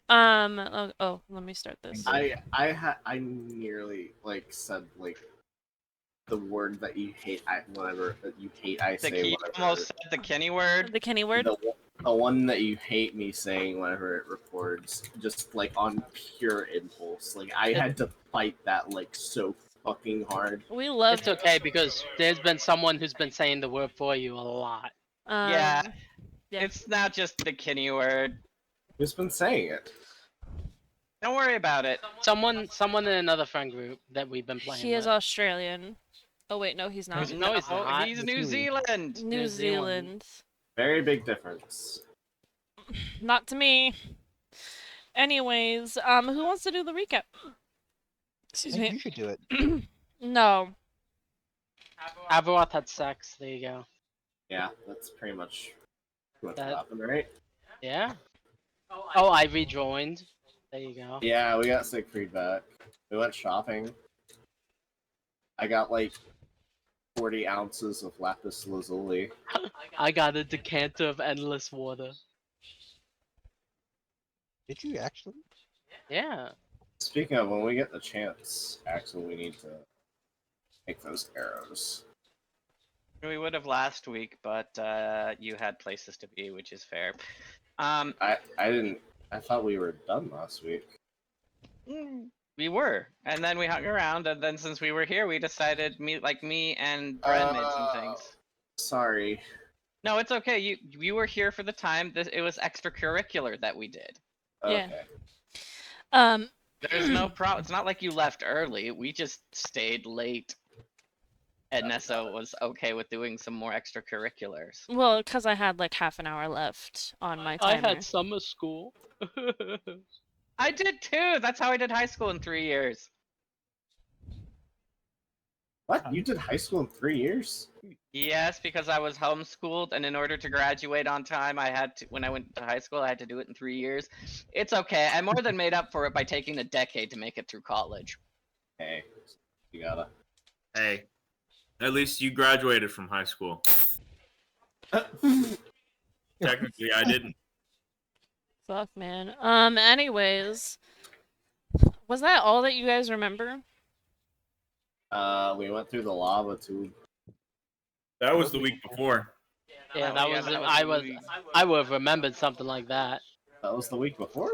Let me start this. I nearly like said like the word that you hate. Whatever that you hate, I say He whatever. almost said the Kenny word. The Kenny word? The one that you hate me saying whenever it records, just like on pure impulse. Like I had to fight that like so fucking hard. We love It's okay because there's been someone who's been saying the word for you a lot. Yeah. Yeah. It's not just the Kenny word. Who's been saying it? Don't worry about it. Someone in another friend group that we've been playing He is with. Australian. Oh wait, no, he's not. No, he's not. He's New Zealand. New Zealand. Very big difference. Not to me. Anyways, who wants to do the recap? Excuse me. You should do it. No. Avaroth had sex. There you go. Yeah, that's pretty much what That- happened, right? Yeah. Oh, I rejoined. There you go. Yeah, we got Siegfried back. We went shopping. I got like 40 ounces of lapis lazuli. I got a decanter of endless water. Did you actually? Yeah. Speaking of, when we get the chance, Axel, we need to make those arrows. We would have last week, but you had places to be, which is fair. I didn't. I thought we were done last week. We were, and then we hung around, and then since we were here, we decided me and Bren made some things. Sorry. No, it's okay. You were here for the time. It was extracurricular that we did. Okay. Yeah. There's no problem. It's not like you left early. We just stayed late. And Nessa was okay with doing some more extracurriculars. Well, because I had like half an hour left on my timer. I had summer school. I did too. That's how I did high school in 3 years. What? You did high school in 3 years? Yes, because I was homeschooled, and in order to graduate on time, I had to. When I went to high school, I had to do it in 3 years. It's okay. I more than made up for it by taking a decade to make it through college. Hey, you gotta. Hey, at least you graduated from high school. Technically, I didn't. Fuck, man. Anyways, was that all that you guys remember? We went through the lava tube. That was the week before. Yeah, that was I would have remembered something like that. That was the week before?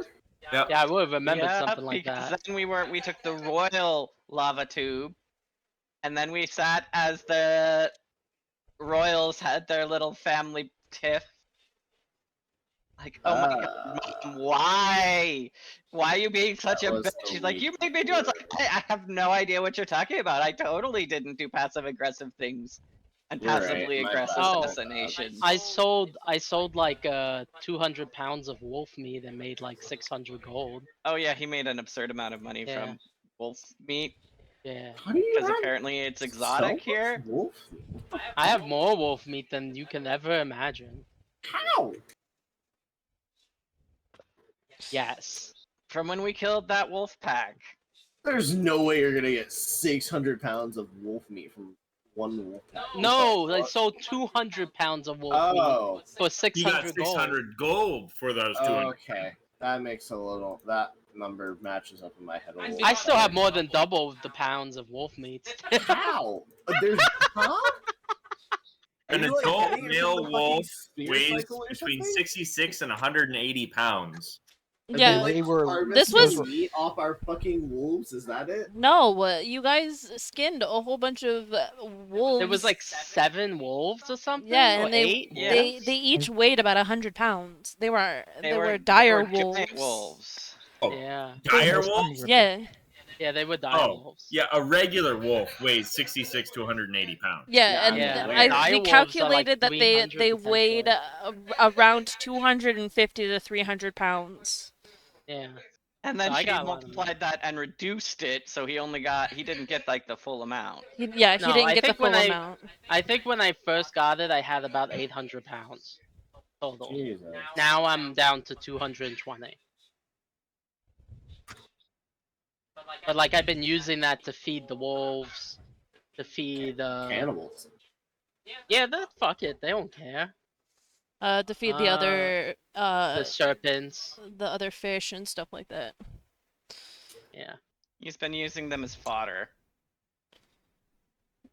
Yep. Yeah, I would have remembered Yeah, something like because that. then we took the royal lava tube, and then we sat as the royals had their little family tiff. Like, oh my god, Mom, why? Why are you being such a bitch? She's like, you made me do it. It's like, I have no idea what you're talking about. I totally didn't do passive aggressive things and You're right, passively my aggressive bad. assassinations. I sold like 200 pounds of wolf meat and made like 600 gold. Oh yeah, he made an absurd amount of money Yeah. from wolf meat Yeah. How do you because have apparently it's so exotic much here. wolf? I have more wolf meat than you can ever imagine. How? Yes. From when we killed that wolf pack. There's no way you're gonna get 600 pounds of wolf meat from one wolf pack. No, I sold 200 pounds of wolf Oh. meat for You 600 got gold. 600 gold for those 200. Okay. That makes a little. That number matches up in my head a little. I still have more than double the pounds of wolf meat. How? There's. Huh? Are An you, like, adult getting it from male the fucking wolf spear weighs cycle or between something? 66 and 180 pounds. And Yeah. they, They like, were- This harvested was- meat off our fucking wolves. Is that it? No, you guys skinned a whole bunch of wolves. There was like 7 wolves or something. Yeah, or and 8. Yeah. they each weighed about 100 pounds. They were dire they were wolves. giant wolves. Oh, Yeah. dire Almost wolves? Yeah, Yeah, they were dire Oh, wolves. yeah, a regular wolf weighs 66 to 180 pounds. yeah, and Yeah, like he dire wolves are, like, calculated that 300 they weighed potentially. around 250 to 300 pounds. Yeah. And then I she got a lot of multiplied that and reduced it, so he didn't get like the full amount. He No, didn't I get the think when full I- amount. I think when I first got it, I had about 800 pounds total. Jesus. Now I'm down to 220. But like I've been using that to feed the wolves, to feed Cannibals. Yeah, fuck it, they don't care. Defeat the other The serpents. the other fish and stuff like that. Yeah. He's been using them as fodder.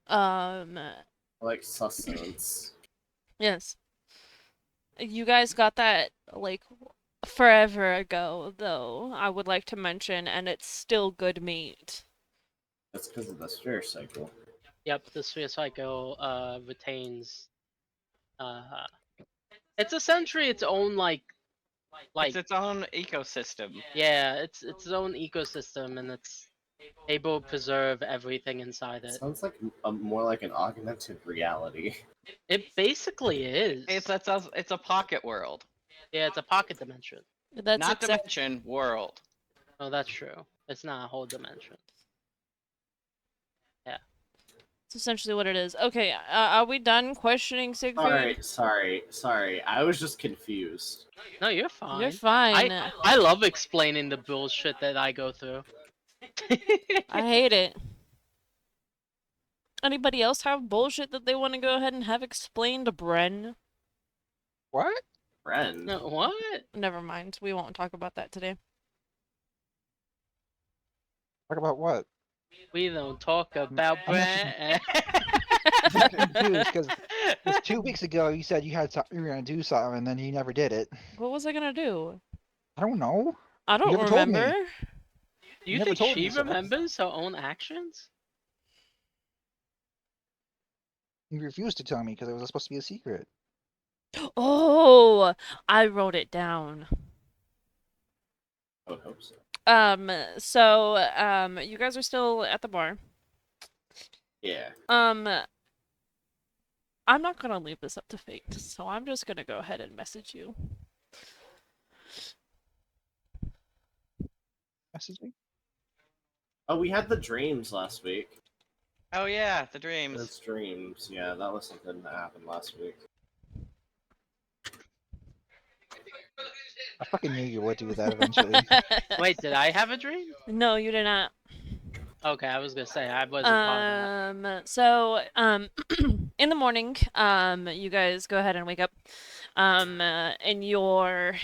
Like sustenance. Yes. You guys got that like forever ago, though, I would like to mention, and it's still good meat. That's because of the sphere cycle. Yep, the sphere cycle retains it's essentially its own It's its own ecosystem. yeah, it's its own ecosystem, and it's able to preserve everything inside it. Sounds like more like an augmented reality. It basically is. It's a pocket world. Yeah, it's a pocket dimension. That's Not exact- dimension, world. Oh, that's true. It's not a whole dimension. It's essentially what it is. Okay, are we done questioning Siegfried? Sorry. I was just confused. No, you're fine. You're fine. I love explaining the bullshit that I go through. I hate it. Anybody else have bullshit that they want to go ahead and have explained, Bren? What? Friend. No, what? Never mind. We won't talk about that today. Talk about what? We don't talk about I'm Brent. I'm confused because 2 weeks ago you said you were gonna do something and then you never did it. What was I gonna do? I don't know. I don't never told me. remember. Do you never think told she me so. remembers her own actions? You refused to tell me because it was supposed to be a secret. Oh, I wrote it down. I would hope so. You guys are still at the bar. Yeah. I'm not gonna leave this up to fate, so I'm just gonna go ahead and message you. Message me? Oh, we had the dreams last week. Oh yeah, the dreams. Those dreams. Yeah, that was something that happened last week. I fucking knew you would do that eventually. Wait, did I have a dream? No, you did not. Okay, I was gonna say I wasn't part of that. In the morning, you guys go ahead and wake up, in your,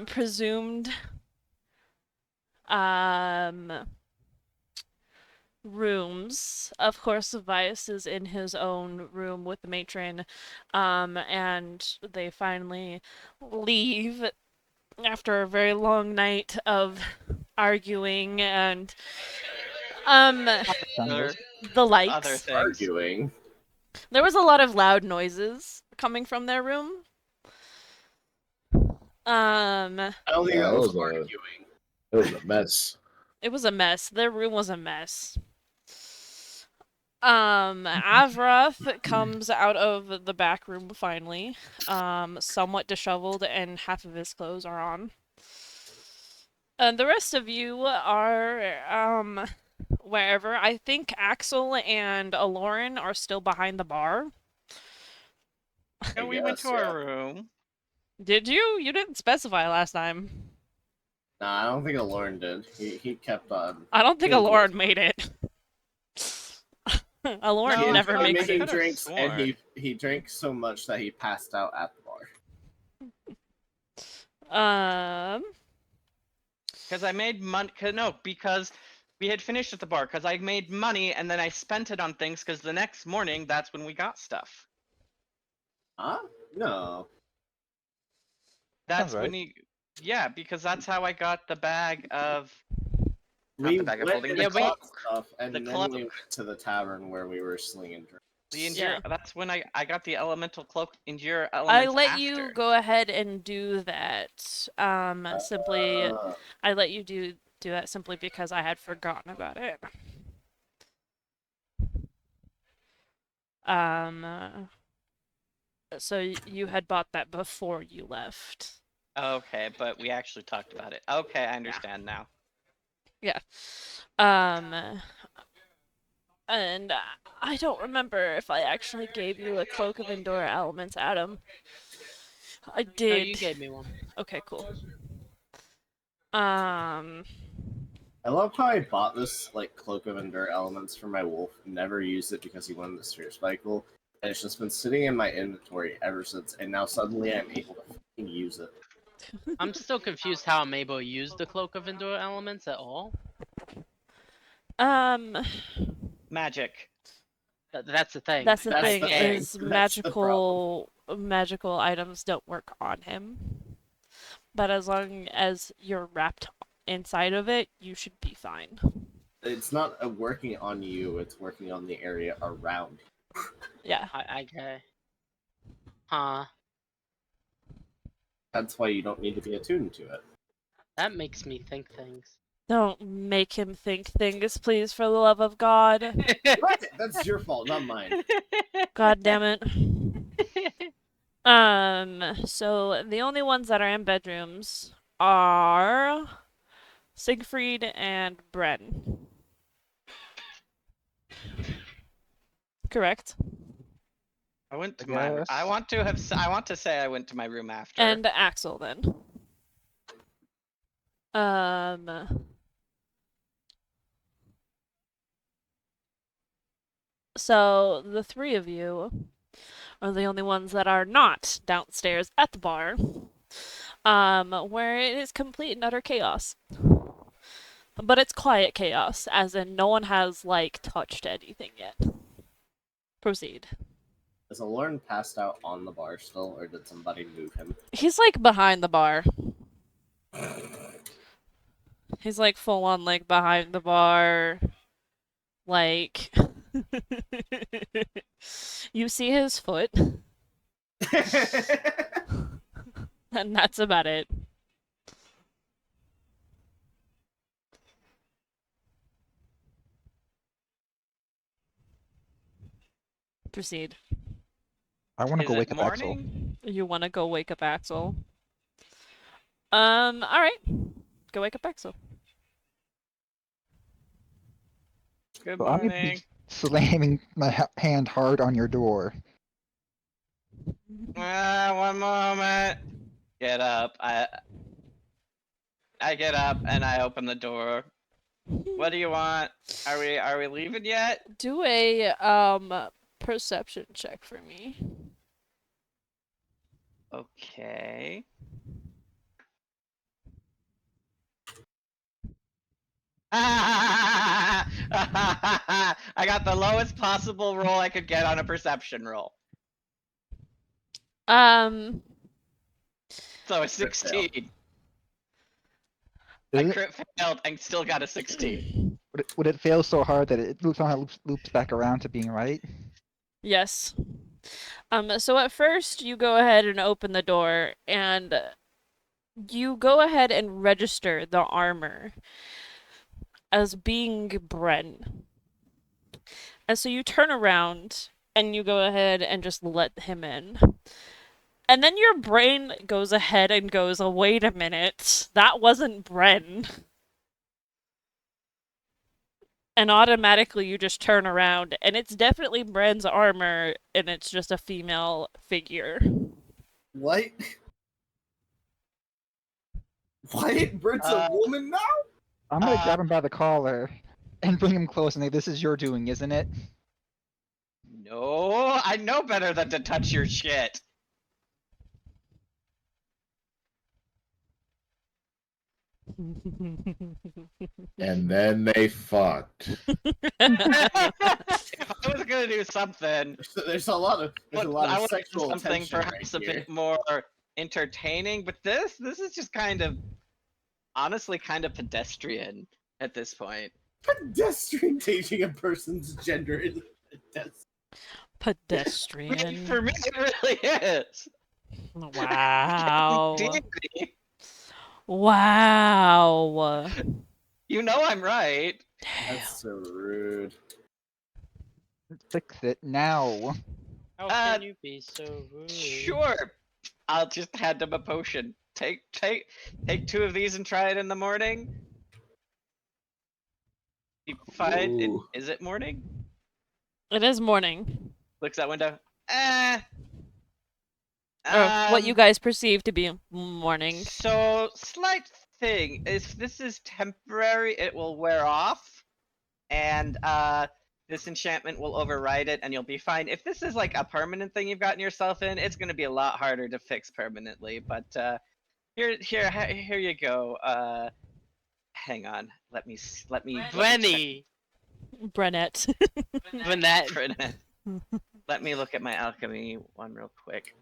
presumed, rooms. Of course, Vice is in his own room with the matron, and they finally leave after a very long night of arguing and Other, the other likes. things. Arguing. There was a lot of loud noises coming from their room. I don't think Yeah, that it was was a- arguing. It was a mess. It was a mess. Their room was a mess. Avrath comes out of the back room finally, somewhat disheveled, and half of his clothes are on. And the rest of you are, wherever. I think Axel and Aloran are still behind the bar. And we went to our room. Did you? You didn't specify last time. Nah, I don't think Lauren did. He kept on. I don't think Yeah, Aloran made it. Aloran No, never I makes could've making it. drinks, and sworn. he drank so much that he passed out at the bar. Because I made money. Because we had finished at the bar. Because I made money and then I spent it on things. Because the next morning, that's when we got stuff. Huh? No. That's Sounds when right. you. Yeah, because that's how I got the bag of. Not We the bag of went holding. and Yeah, wait. caught stuff, and The then cloak. we went to the tavern where we were slinging drinks. The endure. Yeah. That's when I got the elemental cloak. Endure I elements. let after. you go ahead and do that. Simply, I let you do that simply because I had forgotten about it. So you had bought that before you left. Okay, but we actually talked about it. Okay, I understand now. Yeah. And I don't remember if I actually gave you a cloak of Endura elements, Adam. I No, did. you gave me one. Okay, cool. I love how I bought this like cloak of endure elements for my wolf. Never used it because he wanted the sphere cycle, And it's just been sitting in my inventory ever since, and now suddenly I'm able to fucking use it. I'm still confused how I'm able to use the Cloak of Endure Elements at all. Um, Magic. That's the thing. that's the That's thing the thing. is That's the problem. magical items don't work on him. But as long as you're wrapped inside of it, you should be fine. It's not working on you, it's working on the area around you. Yeah. I Huh. That's why you don't need to be attuned to it. That makes me think things. Don't make him think things, please, for the love of God. What? That's your fault, not mine. God damn it. So the only ones that are in bedrooms are Siegfried and Bren. Correct. I went to I my. guess. I want to say I went to my room after. And Axel then. So the three of you are the only ones that are not downstairs at the bar, where it is complete and utter chaos. But it's quiet chaos, as in no one has, like, touched anything yet. Proceed. Is Alorn passed out on the bar still, or did somebody move him? He's, like, behind the bar. He's, like, full on, like, behind the bar. Like... You see his foot, and that's about it. Proceed. I want to Is go it wake up Axel. morning? You want to go wake up Axel? Alright. Go wake up Axel. Good So I'm gonna morning. be slamming my hand hard on your door. One moment. Get up. I get up and I open the door. What do you want? Are we leaving yet? Do a, perception check for me. Okay. I got the lowest possible roll I could get on a perception roll. Um, So a 16. I crit failed and still got a 16. Would it fail so hard that it somehow loops back around to being right? yes. So at first you go ahead and open the door, and you go ahead and register the armor as being Bren. And so you turn around and you go ahead and just let him in. And then your brain goes ahead and goes, oh, wait a minute, that wasn't Bren. And automatically you just turn around, and it's definitely Bren's armor, and it's just a female figure. What? What? Brent's a woman now? I'm gonna grab him by the collar and bring him close and say, "This is your doing, isn't it?" No, I know better than to touch your shit. And then they fucked. If I was gonna do something, There's a lot of I sexual would do something tension perhaps right a here. bit more entertaining, but this is just kind of, honestly, kind of pedestrian at this point. Pedestrian changing a person's gender is Pedestrian. For me, it really is. Wow. D&D, Wow. you know I'm right. That's so rude. Fix it now. How Uh, can you be so rude? Sure, I'll just hand him a potion. Take 2 of these and try it in the morning. You find it, Ooh. is it morning? It is morning. Looks out window. Or what you Um, guys perceive to be morning. So, slight thing. If this is temporary, it will wear off. And This enchantment will override it, and you'll be fine. If this is like a permanent thing you've gotten yourself in, it's going to be a lot harder to fix permanently. But here you go. Hang on. Let me check. Brenny! Brunette. Vanette. Let me look at my alchemy one real quick.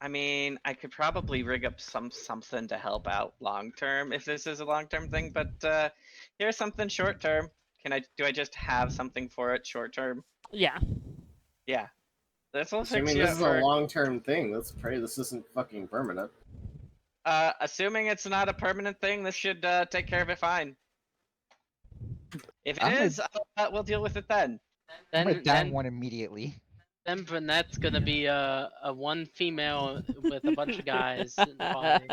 I mean, I could probably rig up something to help out long term if this is a long term thing, but here's something short term. Do I just have something for it short term? Yeah. Yeah. This will fix Assuming you this up is for a long-term thing, let's pray this isn't fucking permanent. assuming it's not a permanent thing, this should take care of it fine. If it I'm gonna- is, we'll deal with it then. I'm gonna down Then one immediately. Vanette's gonna be a one female with a bunch of guys in the party.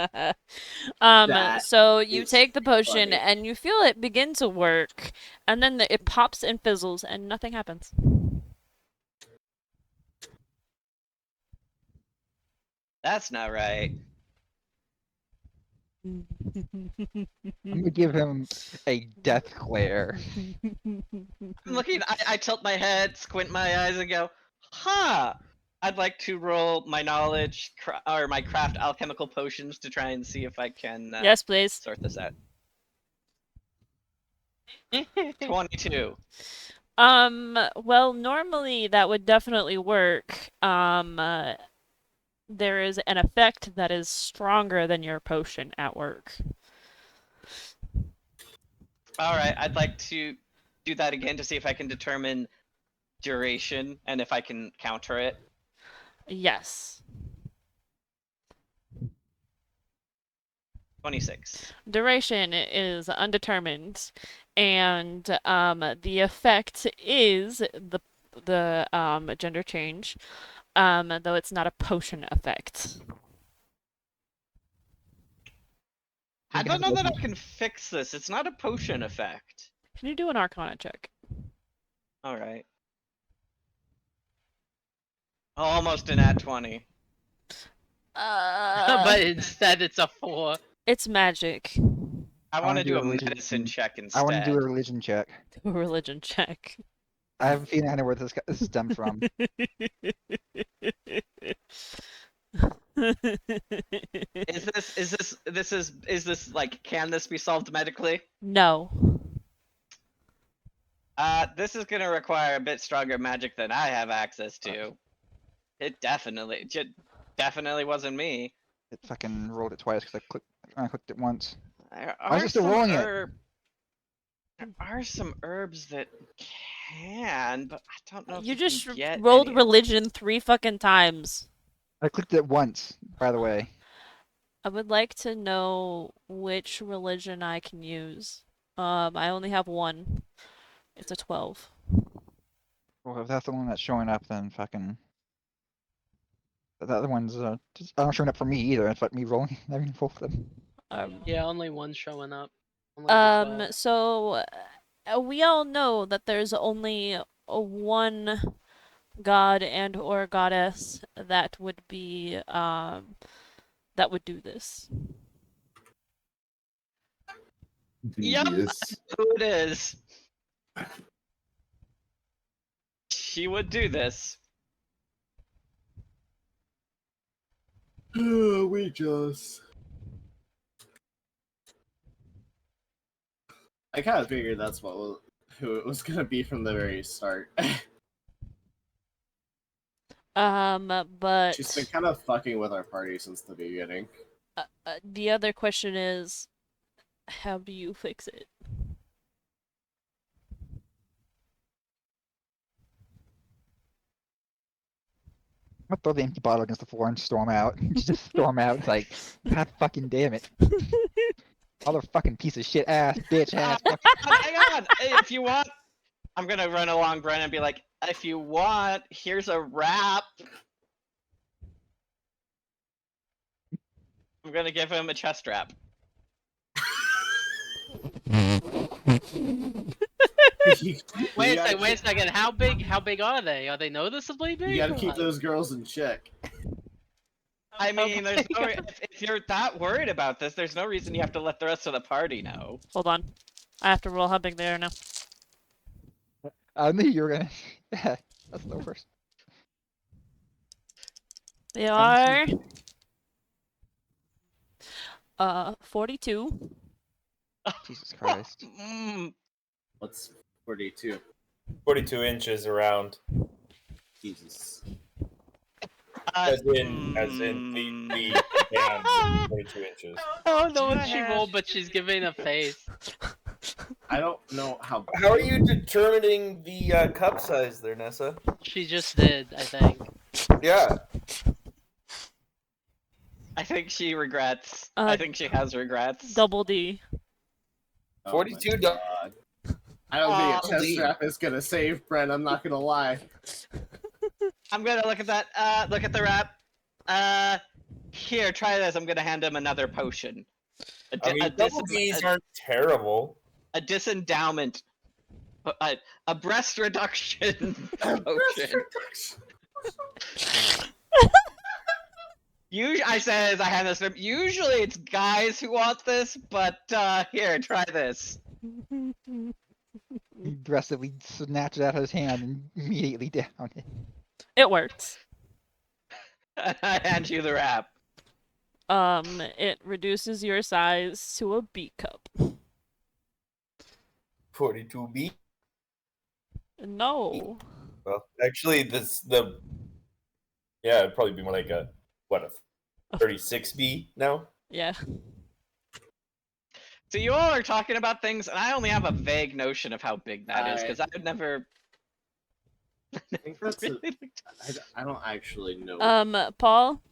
That So you is take the potion funny. and you feel it begin to work, and then it pops and fizzles, and nothing happens. That's not right. I'm gonna give him a death glare. I'm looking, I tilt my head, squint my eyes, and go, huh. I'd like to roll my knowledge or my craft alchemical potions to try and see if I can Yes, please. sort this out. 22. Well, normally that would definitely work. There is an effect that is stronger than your potion at work. Alright, I'd like to do that again to see if I can determine duration and if I can counter it. Yes. 26. Duration is undetermined, and the effect is the gender change, though it's not a potion effect. I don't know that I can fix this. It's not a potion effect. Can you do an Arcana check? Alright. Almost an at 20. But instead it's a 4. It's magic. I want to do a religion- medicine check instead. I want to do a religion check. Do a religion check. I have a feeling I know where this stemmed from. Is this like, can this be solved medically? No. This is gonna require a bit stronger magic than I have access to. It definitely wasn't me. It fucking rolled it twice because I clicked it once. There Why is are it still some rolling it? There are some herbs that can, but I don't know if You can just get rolled any. religion 3 fucking times. I clicked it once, by the way. I would like to know which religion I can use. I only have one. It's a 12. Well, if that's the one that's showing up, then fucking. The other one's just not showing up for me either. It's like me rolling. I mean, both of them. Yeah, only one showing up. Only the 12. So we all know that there's only one god and or goddess that would be that would do this. Yep. Devious. Who it is? She would do this. We just. I kind of figured that's who it was gonna be from the very start. But She's been kind of fucking with our party since the beginning. the other question is, how do you fix it? I'm gonna throw the empty bottle against the floor and storm out. Just storm out. It's like, God fucking damn it. Motherfucking piece of shit ass, bitch ass. Hang on. If you want, I'm gonna run along Brennan and be like, if you want, here's a wrap. I'm gonna give him a chest wrap. Wait a second. How big are they? Are they noticeably big? You gotta or keep what? those girls in check. I mean, there's no, if you're that worried about this, there's no reason you have to let the rest of the party know. Hold on. I have to roll how big they are now. I knew you were gonna. Yeah, that's the worst. They I'm are 42. Jesus Christ. What's 42? 42 inches around. Jesus. As in the band is 42 inches. I don't know Do what I she have- rolled, but she's giving a face. I don't know how. How are you determining the cup size there, Nessa? She just did, I think. Yeah. I think she regrets. Uh, I think she has regrets. Double D. Oh 42 my dollars. God. I don't think a chest Holy. strap is gonna save Brent. I'm not gonna lie. I'm gonna look at that. Look at the wrap. Here, try this. I'm gonna hand him another potion. I mean, double D's aren't terrible. a disendowment. A breast reduction potion. Usually, I said as I hand this to him, usually it's guys who want this, but here, try this. He aggressively snatched it out of his hand and immediately downed it. It works. I hand you the wrap. It reduces your size to a B cup. 42B. No. Well, actually, it'd probably be more like a 36B now. Yeah. So you all are talking about things, and I only have a vague notion of how big that is, because I would never. I think that's. really I don't actually know. Paul,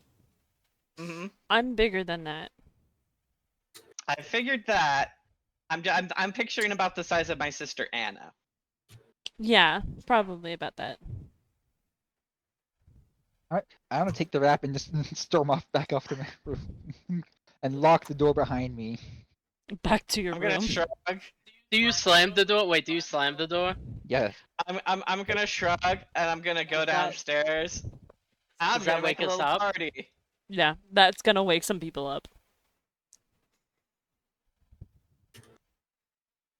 hmm I'm bigger than that. I figured that. I'm picturing about the size of my sister Anna. Yeah, probably about that. I'm gonna take the wrap and just storm off back off the roof and lock the door behind me. Back to your I'm room. gonna shrug. Do you slam the door? Wait, do you slam the door? Yes. I'm gonna shrug and I'm gonna go Does that- downstairs. I'm does that gonna make wake a us little up? party. Yeah, that's gonna wake some people up.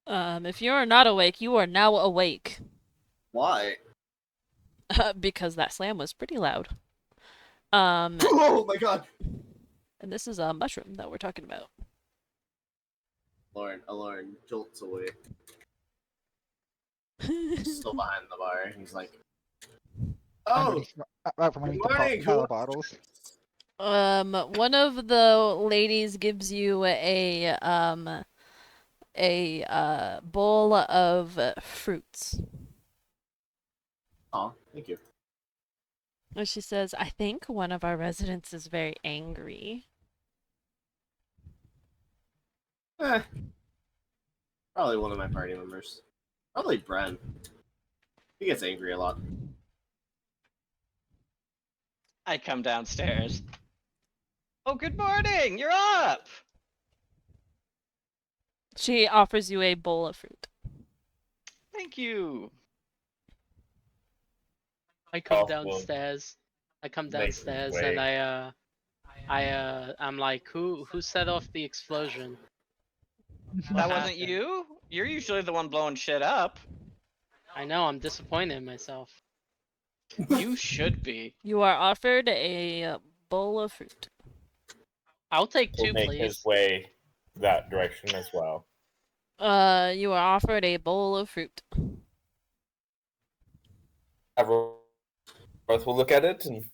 If you are not awake, you are now awake. Why? Because that slam was pretty loud. Oh my God! And this is a mushroom that we're talking about. Lauren jolts away. He's still behind the bar. He's like, "Oh, Right from good underneath the morning. pile Who of bottles. One of the ladies gives you a bowl of fruits. Oh, thank you. And she says, I think one of our residents is very angry. Probably one of my party members. Probably Bren. He gets angry a lot. I come downstairs. Oh, good morning! You're up! She offers you a bowl of fruit. Thank you. I come Oh, well, downstairs. I come make his downstairs way. and I'm like, who set off the explosion? That What wasn't happened? you? You're usually the one blowing shit up. I know, I'm disappointed in myself. You should be. You are offered a bowl of fruit. I'll take Will two, make please. his way that direction as well. You are offered a bowl of fruit. Everyone will look at it and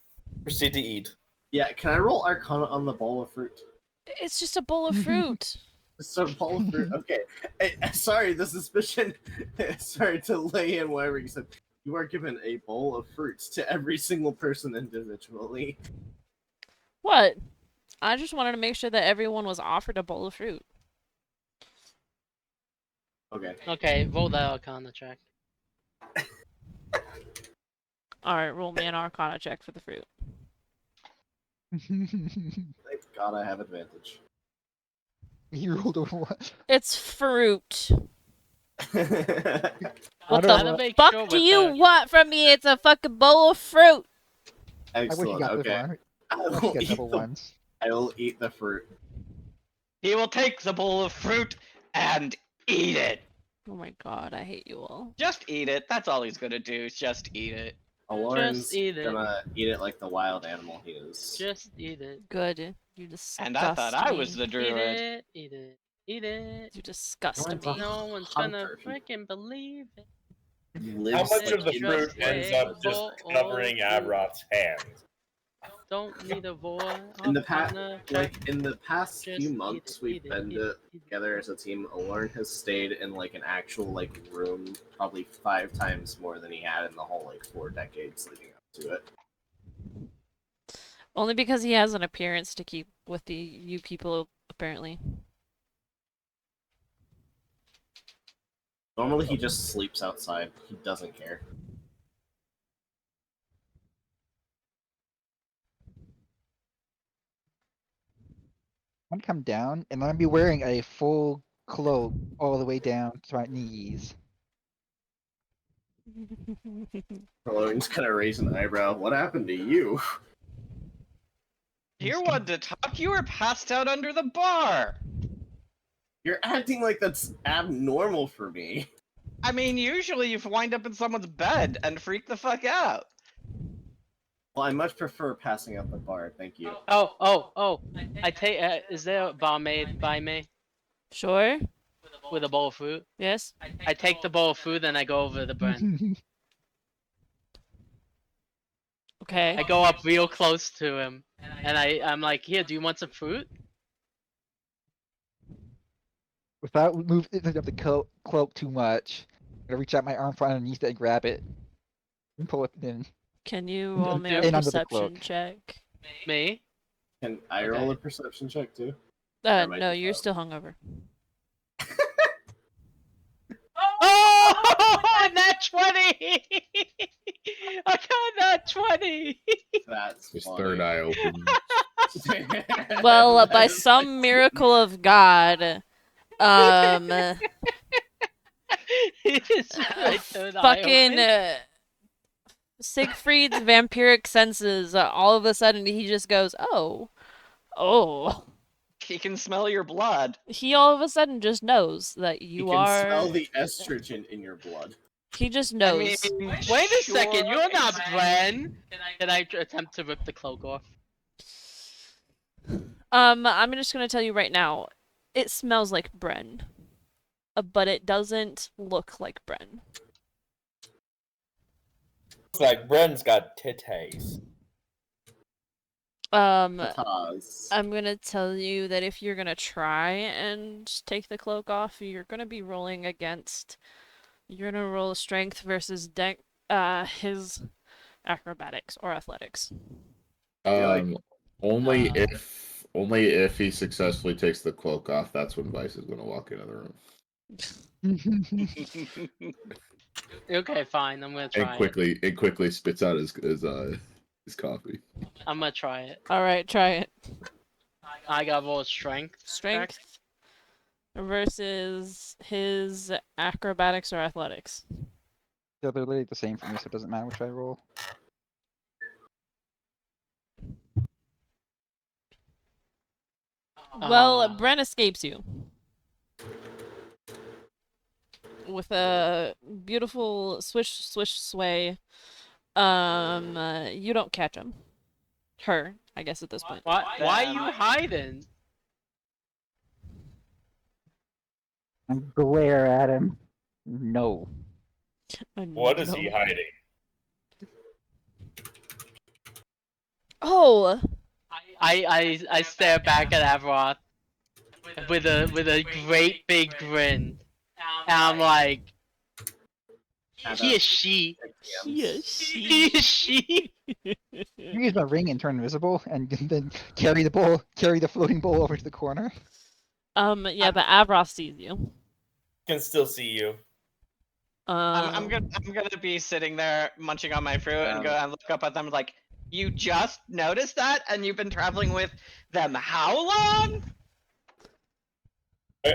proceed to eat. Yeah, can I roll Arcana on the bowl of fruit? It's just a bowl of fruit. So bowl of fruit. Okay. Hey, sorry, the suspicion. Sorry to lay in whatever you said. You are given a bowl of fruits to every single person individually. What? I just wanted to make sure that everyone was offered a bowl of fruit. Okay. Okay, roll that Arcana check. Alright, roll me an Arcana check for the fruit. Thank God I have advantage. He rolled a what? It's fruit. I What don't the know. make fuck sure do with you the- want from me? It's a fucking bowl of fruit. I wish Excellent. you got this Okay. one. I I wish will you got eat double the, ones. I will eat the fruit. He will take the bowl of fruit and Eat it. Oh my god, I hate you all. Just eat it. That's all he's gonna do. Is just eat it. Aloran's eat it. gonna eat it like the wild animal he is. Just eat it. Good. You disgust And I thought I was me. the Eat druid. it. Eat it. Eat it. You disgust One's me. a No one's gonna hunter. freaking believe it. How Lives much like of the in fruit the ends woods. up just Oh, covering oh, Avroth's hands? Don't need a boy. In the I'm past, gonna like in the past just few eat months, it, we've eat it, been eat it, eat it. together as a team. Aloran has stayed in like an actual like room, probably 5 times more than he had in the whole like 4 decades leading up to it. Only because he has an appearance to keep with the you people, apparently. Normally, he just sleeps outside. He doesn't care. I'm gonna come down and I'm gonna be wearing a full cloak all the way down to my knees. Aloran's gonna raise an eyebrow. What happened to you? Here one to talk. You were passed out under the bar. You're acting like that's abnormal for me. I mean, usually you wind up in someone's bed and freak the fuck out. Well, I much prefer passing out the bar. Thank you. Oh. I take. Is there a bar made by me Sure? with a bowl of food? Yes? I take the bowl of food and I go over the Brent. Okay. I go up real close to him and I'm like, here, do you want some fruit? Without moving up the cloak too much, I'm gonna reach out my arm from underneath it and grab it and pull it in. Can you roll me a And under the perception cloak. check? Me? Can I roll a perception check too? might No, be you're low. still hungover. Oh, that 20! I got that 20! That's His funny. third eye open. Well, That by is, some miracle of God, It's my third eye fucking open. Siegfried's vampiric senses, all of a sudden he just goes, oh. He can smell your blood. He all of a sudden just knows that you you can are. smell the estrogen in your blood. He just I knows. mean, Wait a second, sure, you're not exactly. Bren! Can I attempt to rip the cloak off? I'm just gonna tell you right now, it smells like Bren, but it doesn't look like Bren. Looks like Bren's got titties. Tatas. I'm gonna tell you that if you're gonna try and take the cloak off, you're gonna be rolling against. You're gonna roll strength versus his acrobatics or athletics. Only if he successfully takes the cloak off, that's when Vice is gonna walk into the room. Okay, fine, I'm gonna try And quickly spits out his coffee. it. I'm gonna try it. All right, try it. I got roll strength. Strength versus his acrobatics or athletics. They're literally the same for me, so it doesn't matter which I roll. Well, Bren escapes you with a beautiful swish, swish, sway. You don't catch him. Her, I guess at this point. Why are you hiding? I glare at him. No. What is he hiding? Oh, I stare back at Avroth with a great big grin. And I'm like, he is she. he is He is she. You use my ring and turn invisible, and then carry the floating bowl over to the corner. Yeah, but Avroth sees you. Can still see you. I'm gonna be sitting there munching on my fruit and go and look up at them like, you just noticed that, and you've been traveling with them how long?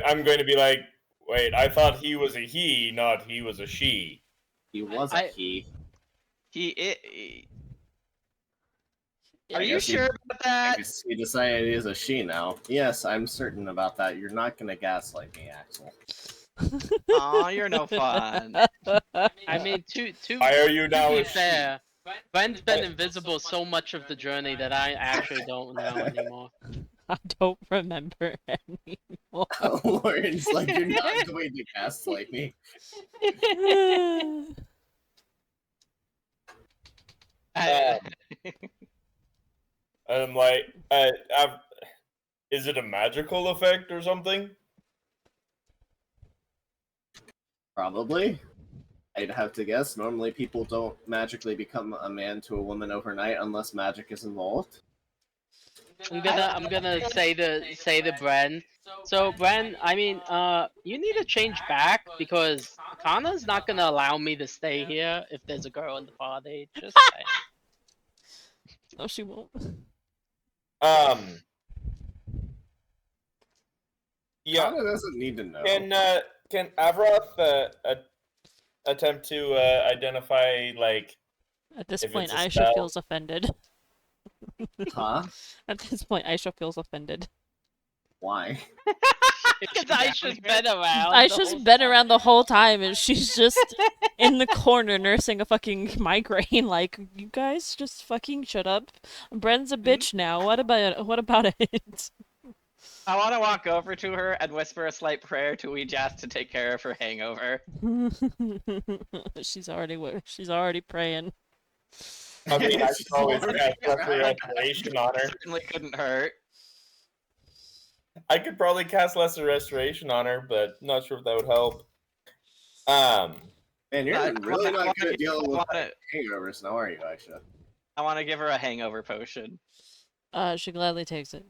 I'm going to be like, wait, I thought he was a he, not he was a she. He was a he. Are I you guess sure about that? He decided he is a she now. Yes, I'm certain about that. You're not gonna gaslight me, Axel. Aw, you're no fun. I mean, to Why are you now be a she? fair, Brent's been invisible so much of the journey that I actually don't know anymore. I don't remember anymore. Lauren's like, you're not going to gaslight me. I'm like, is it a magical effect or something? Probably. I'd have to guess. Normally, people don't magically become a man to a woman overnight unless magic is involved. I'm gonna say to Bren. So Bren, I mean, you need to change back because Kana's not gonna allow me to stay here if there's a girl in the party. Just saying. No, she won't. Yeah. Kana doesn't need to know. Can Avroth attempt to identify like At this if point, it's a Aisha spell? feels offended. Huh? At this point, Aisha feels offended. Why? Because Aisha's been around. Aisha's been around the whole time, and she's just in the corner nursing a fucking migraine. Like, you guys just fucking shut up. Bren's a bitch now. What about it? I want to walk over to her and whisper a slight prayer to Weejas to take care of her hangover. she's already praying. I mean, I She's can always already cast Lesser around. Restoration on her. Certainly couldn't hurt. I could probably cast Lesser Restoration on her, but not sure if that would help. Man, you're I really wanna- not good at I dealing with wanna- hangovers now, are you, Aisha? I want to give her a hangover potion. She gladly takes it.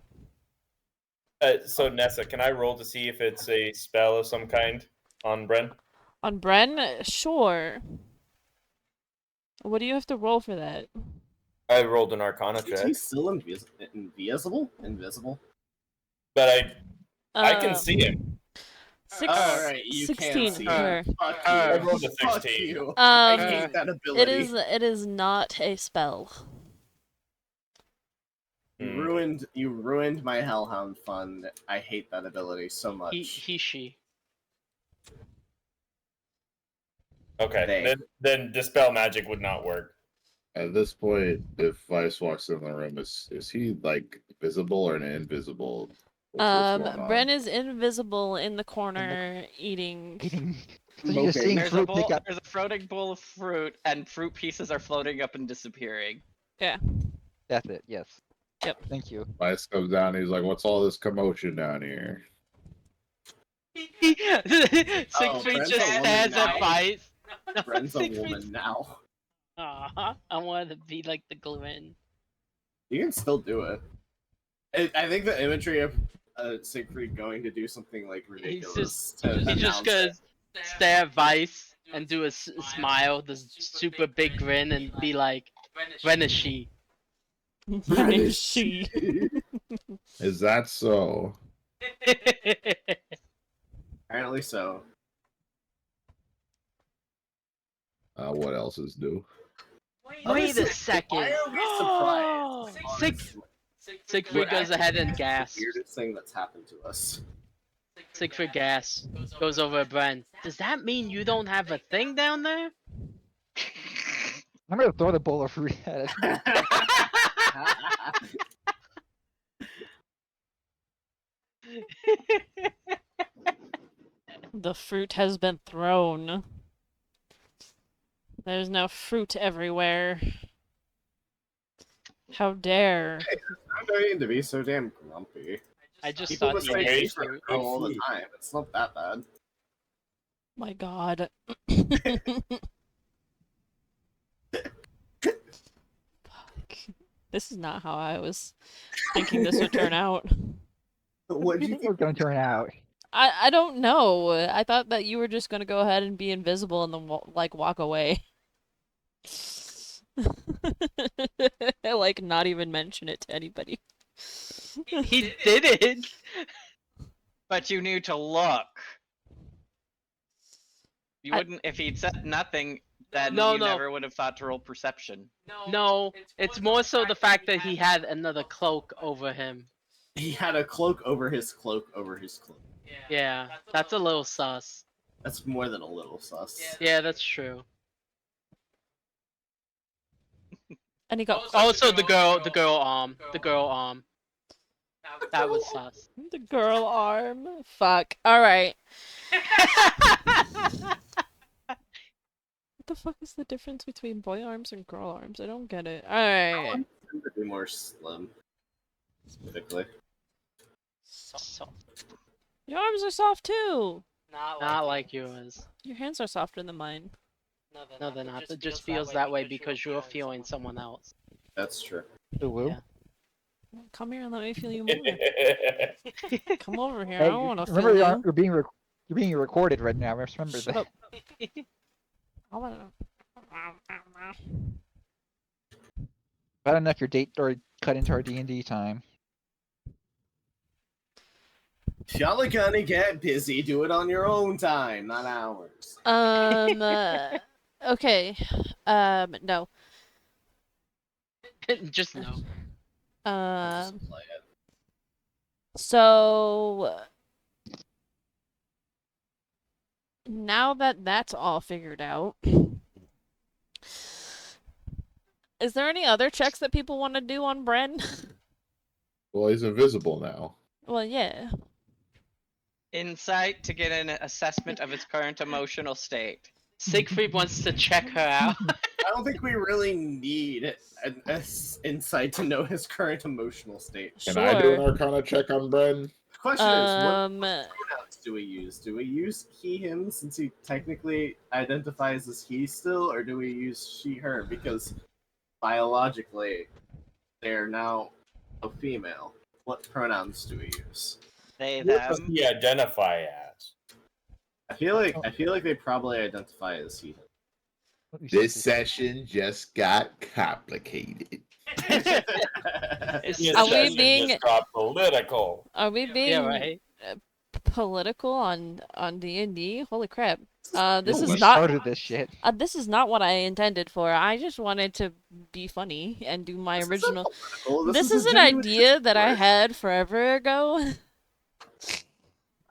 So Nessa, can I roll to see if it's a spell of some kind on Bren? On Bren, sure. What do you have to roll for that? I rolled an Arcana Is check, he still invisible? Invisible? but I can see him. Alright, you 16. can see Her. him. Fuck I you. rolled a Fuck 16. you. I hate that It ability. is not a spell. You ruined my Hellhound fun. I hate that ability so much. She. Okay, They. then Dispel Magic would not work. At this point, if Vice walks in the room, is he like visible or invisible? What's going on? Bren is invisible in the corner eating. Eating. So you're just Okay. seeing There's a fruit bowl. pick up. There's a floating bowl of fruit, and fruit pieces are floating up and disappearing. That's it. Yes. Yep. Thank you. Vice comes down. He's like, "What's all this commotion down here?" Siegfried Brent's just a woman stares now. at Vice. Bren's a Siegfried's- woman now. Aw, I want to be like the Glen. You can still do it. I think the imagery of Siegfried going to do something like ridiculous. He's just gonna stare at Vice and do a smile, this super big grin, and be like, "When is she?" Bren is she. Is that so? Apparently so. What else is new? Wait a second. Why are we surprised? Sig- Siegfried goes ahead and gasps. The weirdest thing that's happened to us. Siegfried gasps. Goes over at Bren. Does that mean you don't have a thing down there? I'm gonna throw the bowl of fruit at it. The fruit has been thrown. There's now fruit everywhere. How dare. I'm going to be so damn grumpy. I just People thought must you say ate hate for fruit. all the time. It's not that bad. My god. Fuck. This is not how I was thinking this would turn out. What do you It think? was gonna turn out. I don't know. I thought that you were just gonna go ahead and be invisible and then like walk away. Like not even mention it to anybody. He did it. But you knew to look. You I- wouldn't if he'd said nothing. Then No, you no. never would have thought to roll perception. No, it's more so the fact that he had another cloak over him. He had a cloak over his cloak over his cloak. Yeah, that's a little sus. That's more than a little sus. Yeah, that's true. And he got Also, the girl arm. That was sus. the girl arm. Fuck. Alright. What the fuck is the difference between boy arms and girl arms? I don't get it. Alright. Tend to be more slim, specifically. So, Your arms are soft too! not like yours. Your hands are softer than mine. No, they're not. It just feels that way because you're feeling someone else. That's true. Ooh. Yeah. Come here and let me feel you more. Come over here. Hey, I don't want to feel remember you. you're being recorded right now. Remember Shut that. up. I want to. Bad enough your date or cut into our D&D time. If y'all are gonna get busy, do it on your own time, not ours. Okay. No. Just no. Just Um. play it. So. Now that that's all figured out, is there any other checks that people want to do on Bren? Well, he's invisible now. Well, yeah. Insight to get an assessment of his current emotional state. Siegfried wants to check her out. I don't think we really need an insight to know his current emotional state. Can I do an Sure. Arcana check on Bren? The question is, what Um. pronouns do we use? Do we use he, him, since he technically identifies as he still, or do we use she, her? Because biologically, they're now a female. What pronouns do we use? They, What does them. he identify as? I feel like they probably identify as he. This session just got complicated. It's This Are we session being- just got political. Are we being Yeah, right. political on D&D? Holy crap! This We is not. started this shit. This is not what I intended for. I just wanted to be funny and do my original. This is an idea that I had forever ago.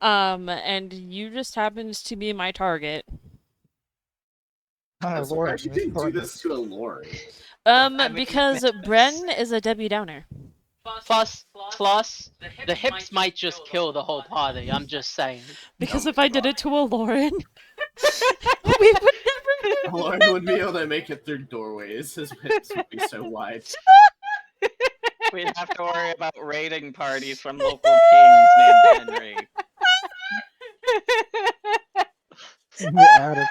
And you just happens to be my target. I'm surprised you didn't do this to a Lori. I mean, Because Bren is a Debbie Downer. Plus, the hips might just kill the whole party. I'm just saying. Because if I did it to a Lauren, we would never. Lauren would be able to make it through doorways. His hips would be so wide. We'd have to worry about raiding parties from local kings named Henry.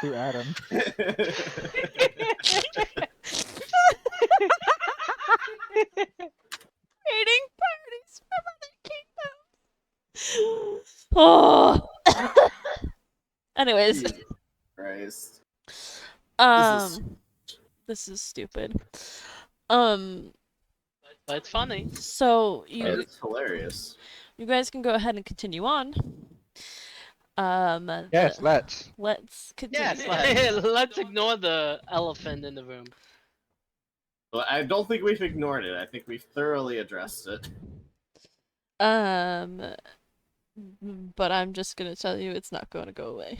Through Adam. Raiding parties from other kingdoms. Oh. Anyways, Jesus Christ. this is stupid. But it's funny. So It's hilarious. you guys can go ahead and continue on. Yes, let's. Let's continue. Yes, Let's ignore the elephant in the room. Well, I don't think we've ignored it. I think we've thoroughly addressed it. But I'm just gonna tell you it's not gonna go away.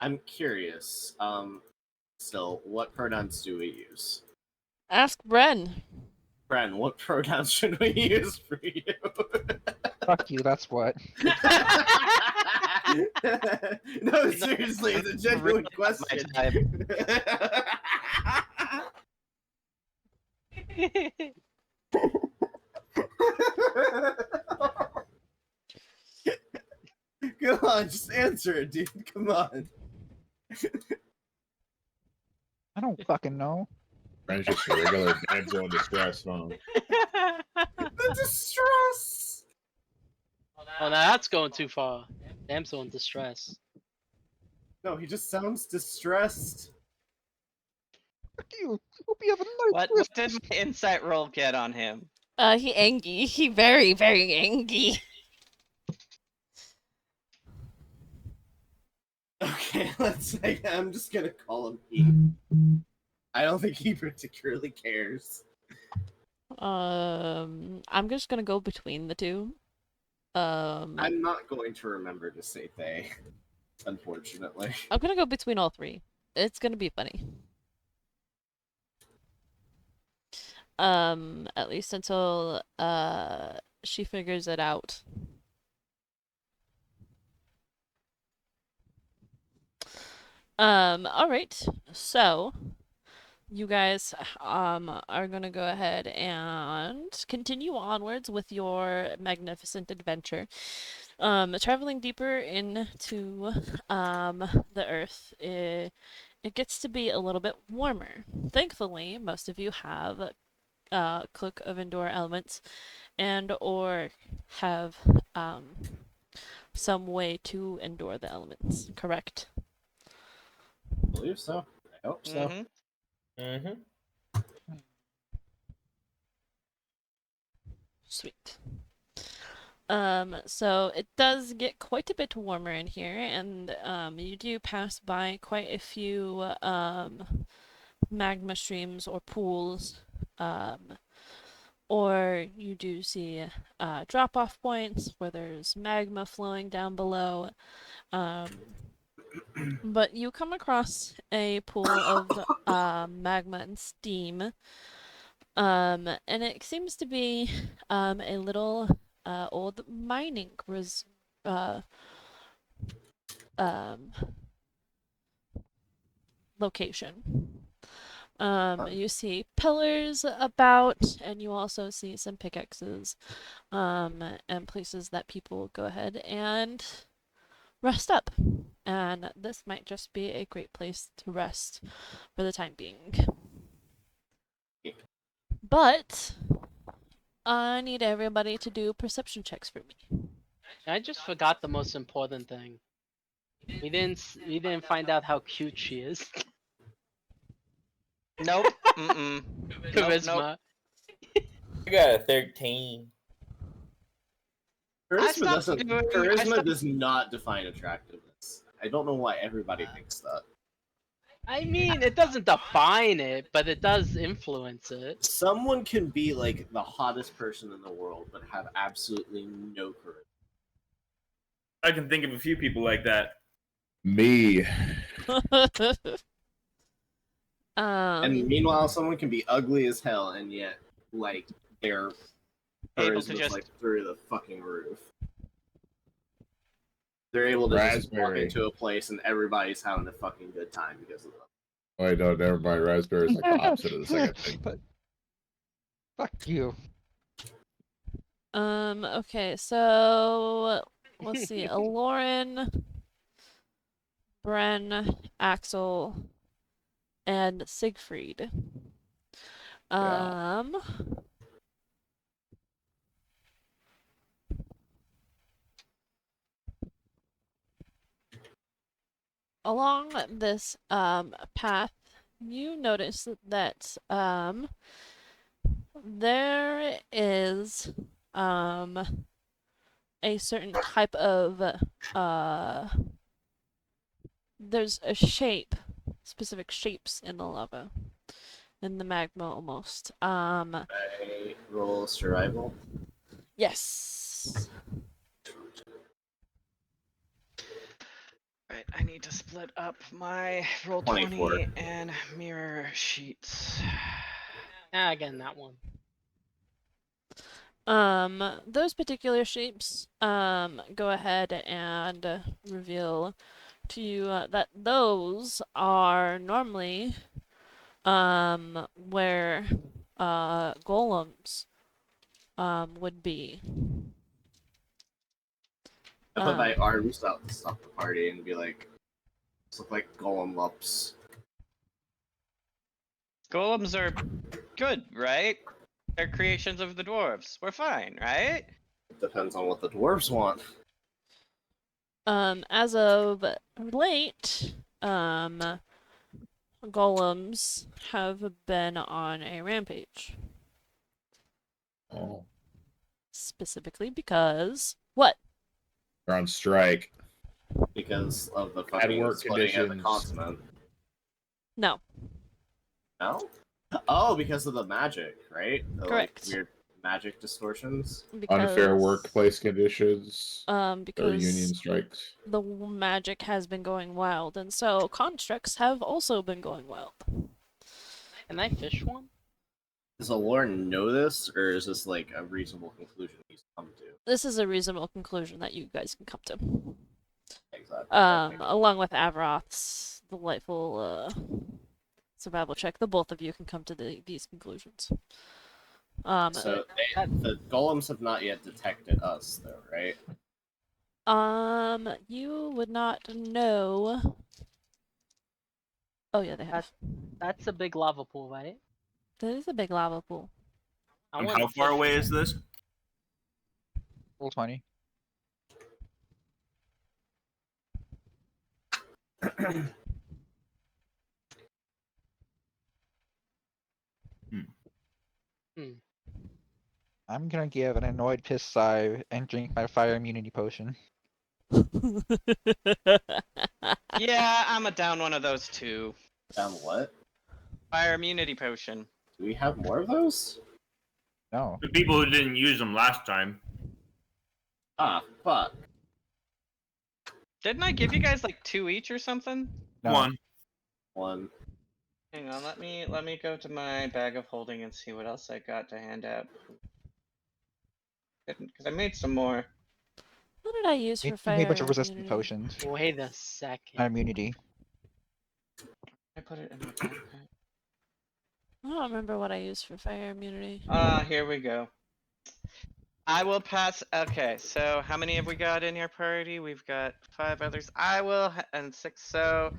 I'm curious. Still, what pronouns do we use? Ask Bren. Bren, what pronouns should we use for you? Fuck you, that's what. No, seriously, it's a genuine question. Come on, just answer it, dude. Come on. I don't fucking know. Bren's just a regular damsel in distress, huh? The distress. Oh, now that's going too far. Damsel in distress. No, he just sounds distressed. Fuck you. Hope you have a nice What did my insight roll get on him? He angry. He very, very angry. Okay, let's say I'm just gonna call him he. I don't think he particularly cares. I'm just gonna go between the two. I'm not going to remember to say they. unfortunately. I'm gonna go between all three. It's gonna be funny. At least until she figures it out. All right. So you guys are gonna go ahead and continue onwards with your magnificent adventure. Traveling deeper into the earth, it gets to be a little bit warmer. Thankfully, most of you have Cloak of Endure elements and or have some way to endure the elements, correct? I believe so. I hope so. Mm-hmm. Mm-hmm. Sweet. So it does get quite a bit warmer in here, and you do pass by quite a few magma streams or pools, or you do see drop-off points where there's magma flowing down below. But you come across a pool of magma and steam, and it seems to be a little old mining uh, um, location. You see pillars about, and you also see some pickaxes, and places that people go ahead and rest up. And this might just be a great place to rest for the time being. But I need everybody to do perception checks for me. I just forgot the most important thing. We didn't find out how cute she is. Nope. Mm-mm. Nope. Charisma. I got a 13. I stopped Charisma does not define attractiveness. I don't know why everybody thinks that. I mean, it doesn't define it, but it does influence it. Someone can be like the hottest person in the world, but have absolutely no charisma. I can think of a few people like that. Me. And meanwhile, someone can be ugly as hell, and yet, like, their Able to charisma's just- like through the fucking roof. They're able to just walk Raspberry. into a place and everybody's having a fucking good time because of them. Wait, no, never mind. Raspberry is like the opposite of the second thing. But fuck you. Okay, so let's see. Lauren, Bren, Axel, and Siegfried. Yeah. Along this path, you notice that there is a certain type of there's a shape, specific shapes in the lava, in the magma almost. I roll survival. Yes. Right, I need to split up my roll 24. 20 and mirror sheets. Again, that one. Those particular shapes, go ahead and reveal to you that those are normally, where, golems, would be. I thought my arms out to stop the party and be like, "This look like golem lumps." Golems are good, right? They're creations of the dwarves. We're fine, right? Depends on what the dwarves want. As of late, golems have been on a rampage. Oh, Specifically because what? they're on strike. Because of the Bad fucking work splitting of the conditions. continent. No. No? Oh, because of the magic, right? The, Correct. Like, weird magic distortions. Unfair because workplace conditions or because union strikes. the magic has been going wild, and so constructs have also been going wild. Can I fish one? Does Alorn know this, or is this like a reasonable conclusion he's come to? This is a reasonable conclusion that you guys can come to. Exactly. Along with Avroth's delightful survival check, the both of you can come to these conclusions. So the golems have not yet detected us, though, right? You would not know. Oh yeah, they have. That's a big lava pool, right? That is a big lava pool. I And wanna how far fish away one. is this? Full 20. I'm gonna give an annoyed piss sigh and drink my fire immunity potion. Yeah, I'm a down one of those too. Down what? Fire immunity potion. Do we have more of those? No. The people who didn't use them last time. Ah, fuck. Didn't I give you guys like 2 each or something? No. One. Hang on, let me go to my bag of holding and see what else I got to hand out. Because I made some more. What did I use for You fire made a bunch of resistant immunity? potions Wait a second. and immunity. I put it in my backpack. I don't remember what I used for fire immunity. Here we go. I will pass. Okay, so how many have we got in your party? We've got 5 others. And 6. So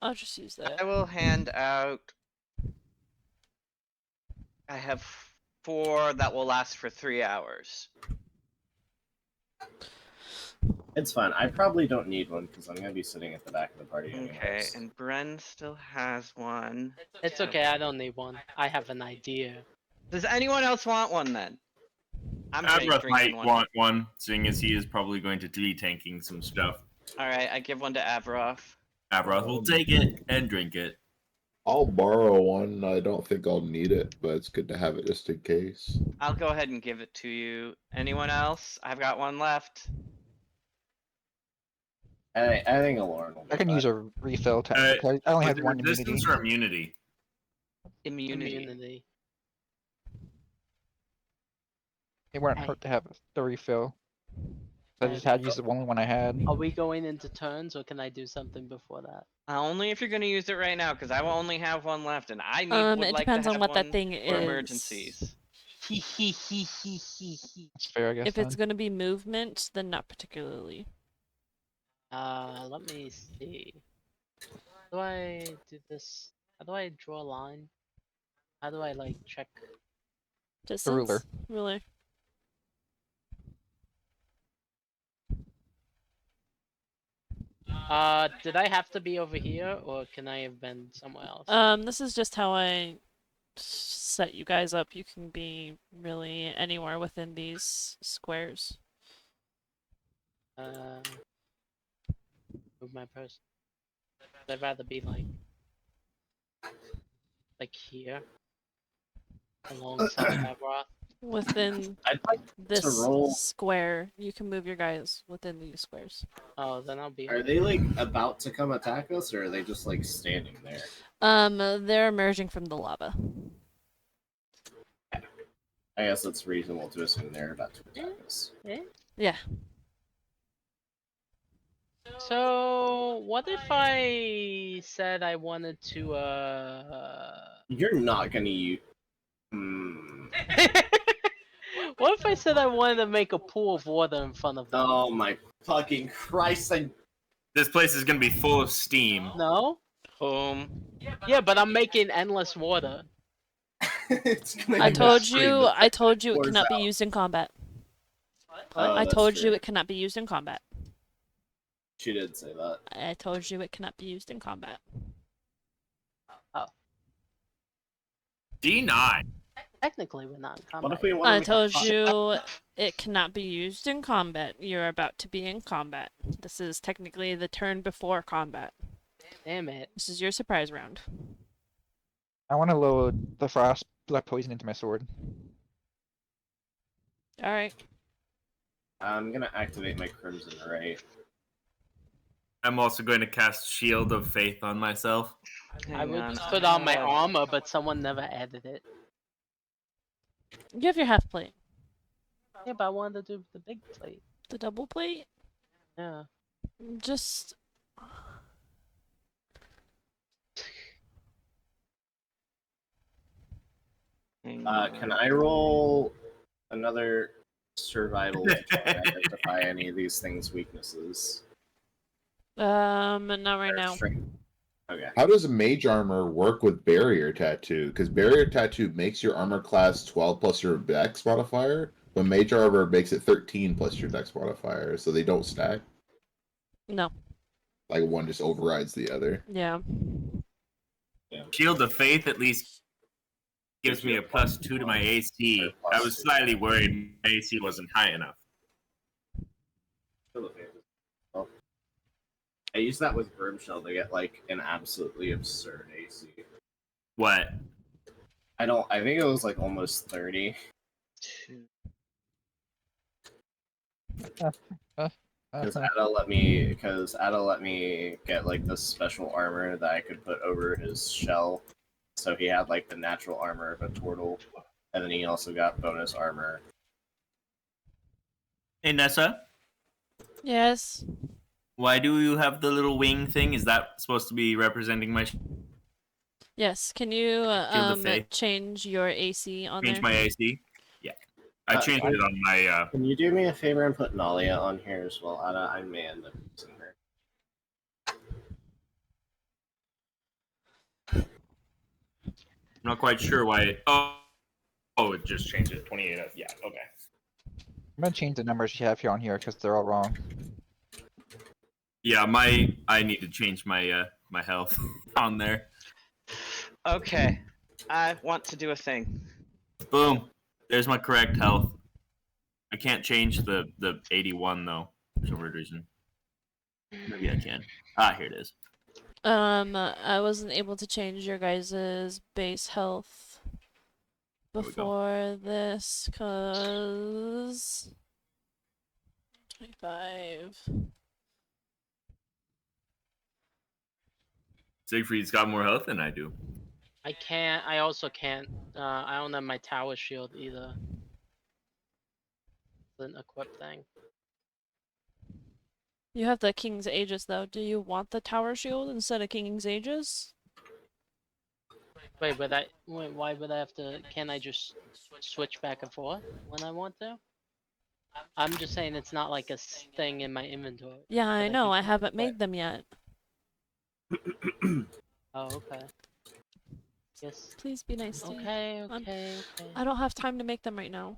I'll just use that. I will hand out. I have 4 that will last for 3 hours. It's fine. I probably don't need one because I'm gonna be sitting at the back of the party Okay, anyways. and Bren still has one. It's okay, I don't need one. I have an idea. Does anyone else want one then? I'm Avroth drinking might one. want one, seeing as he is probably going to be tanking some stuff. Alright, I give one to Avroth. Avroth will take it and drink it. I'll borrow one. I don't think I'll need it, but it's good to have it just in case. I'll go ahead and give it to you. Anyone else? I've got one left. I think Alorn will be I can fine. use a refill. I only Was had it one immunity. resistance or immunity? Immunity. It wouldn't hurt to have the refill. I just had to use the only one I had. Are we going into turns or can I do something before that? Only if you're gonna use it right now, because I will only have one left, and I would It like depends to on have what that one thing for is. emergencies. That's fair, I guess. If it's gonna be movement, then not particularly. Let me see. How do I do this? How do I draw a line? How do I like check? Distance? ruler. Ruler. Did I have to be over here or can I have been somewhere else? This is just how I set you guys up. You can be really anywhere within these squares. Move my person. I'd rather be like here, alongside Avroth. Within I'd like this to roll. square, you can move your guys within these squares. Oh, then I'll be. Are they like about to come attack us, or are they just like standing there? They're emerging from the lava. I guess it's reasonable to assume they're about to attack us. Yeah. So, what if I said I wanted to, You're not gonna use. What if I said I wanted to make a pool of water in front of them? Oh my fucking Christ! This place is going to be full of steam. No? Boom. Yeah, but I'm making endless water. It's gonna I be told a stream you. that I told you it pours cannot be out. used in combat. Oh, I that's told true. you it cannot be used in combat. She did say that. I told you it cannot be used in combat. D9. Technically, we're not in What combat. if we want I told you it cannot be used in combat. You're about to be in combat. This is technically the turn before combat. Damn it. This is your surprise round. I want to load the frost let poison into my sword. All right. I'm gonna activate my Crimson Ray. I'm also going to cast Shield of Faith on myself. I Hang would on, put on my had- armor, but someone never added it. You have your half plate. Yeah, but I wanted to do the big plate. The double plate. Yeah. Just. hang Can on. I roll another survival to try and identify any of these things' weaknesses? Not right Or now. strength? Okay. How does mage armor work with barrier tattoo? Because barrier tattoo makes your armor class 12 plus your dex modifier, but mage armor makes it 13 plus your dex modifier, so they don't stack. No. Like one just overrides the other. Yeah. Shield of Faith at least gives me a +2 to my AC. I was slightly worried my AC wasn't high enough. I used that with Brimshell to get like an absolutely absurd AC. What? I think it was like almost 30. Because Ada let me get like this special armor that I could put over his shell. So he had like the natural armor of a turtle, and then he also got bonus armor. Hey, Nessa, Yes. why do you have the little wing thing? Is that supposed to be representing my Yes. Can you Shield of Faith? change your AC on Change there? my AC? Yeah. I changed can- it on my, Can you do me a favor and put Nalia on here as well, Ada? I may end up using her. I'm not quite sure why. Oh, it just changed it. 28. Yeah, okay. I'm gonna change the numbers you have here on here because they're all wrong. Yeah, I need to change my my health on there. Okay, I want to do a thing. Boom. There's my correct health. I can't change the 81 though for some weird reason. Maybe I can. Ah, here it is. I wasn't able to change your guys' base health There we go. before this, cause 25. Siegfried's got more health than I do. I can't. I also can't. I don't have my tower shield either. It's an equip thing. You have the King's Aegis though. Do you want the Tower Shield instead of King's Aegis? Wait, why would I have to? Can I just switch back and forth when I want to? I'm just saying it's not like a thing in my inventory. Yeah, that I can know. I just haven't equip. made them yet. Oh, okay. Yes. Please be nice to me. Okay, I'm- okay, okay. I don't have time to make them right now.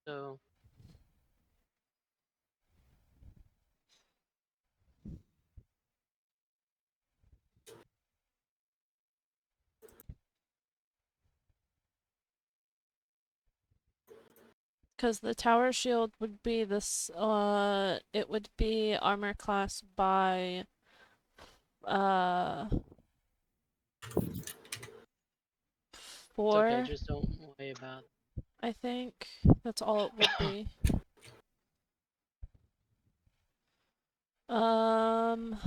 So, Because the Tower Shield would be this, it would be armor class by, it's 4, okay, just don't worry about it. I think. That's all it would be. Um...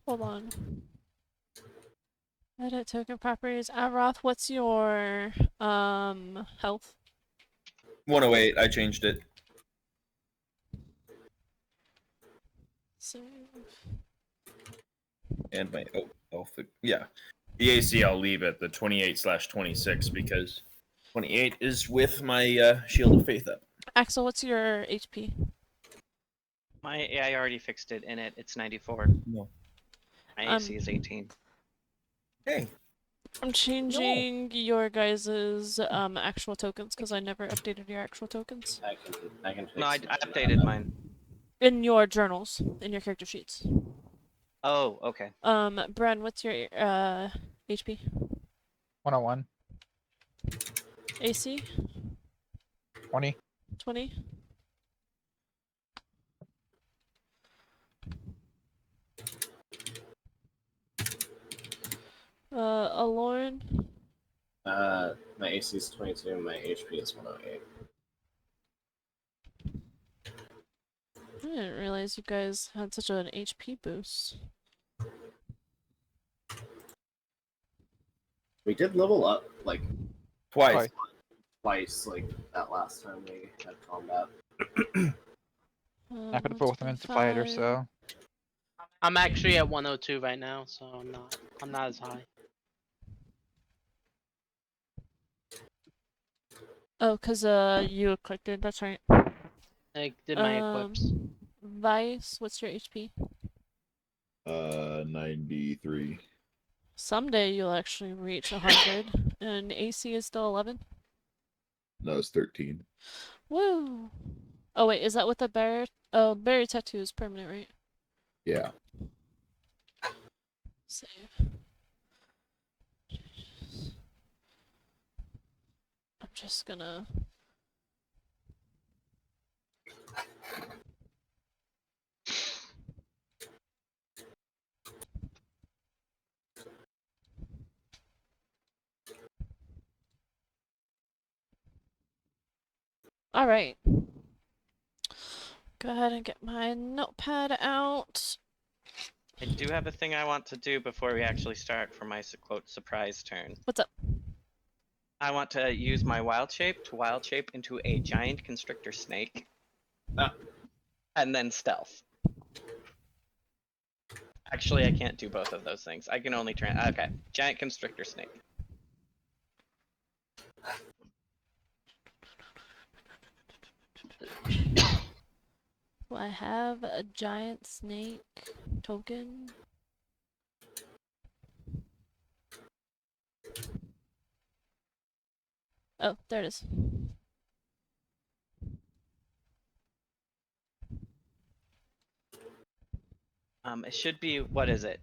Hold on. Edit token properties. Roth, what's your health? 108. I changed it. Save. And my health. Yeah. The AC I'll leave at the 28/26 because 28 is with my Shield of Faith up. Axel, what's your HP? I already fixed it in it. It's 94. No. My AC is 18. Hey. I'm changing your guys's actual tokens because I never updated your actual tokens I can fix No, I it. updated mine. in your journals, in your character sheets. Oh, okay. Bren, what's your HP? 101, AC? 20. 20? Lauren? My AC is 22, my HP is 108. I didn't realize you guys had such an HP boost. We did level up, like, Twice. twice, like, that last time we had combat. Back and forth into fighter, so. I'm actually at 102 right now, so I'm not as high. Oh, cause you clicked it. That's right. I did my equips. Vice, what's your HP? 93. Someday you'll actually reach 100, and AC is still 11. No, it's 13. Woo! Oh wait, is that with the bear? Oh, berry tattoo is permanent, right? Yeah. Save. I'm just gonna. Alright. Go ahead and get my notepad out. I do have a thing I want to do before we actually start for my quote surprise turn. What's up? I want to use my wild shape to wild shape into a giant constrictor snake. And then stealth. Actually, I can't do both of those things. I can only turn. Okay, giant constrictor snake. Do I have a giant snake token? Oh, there it is. It should be, what is it?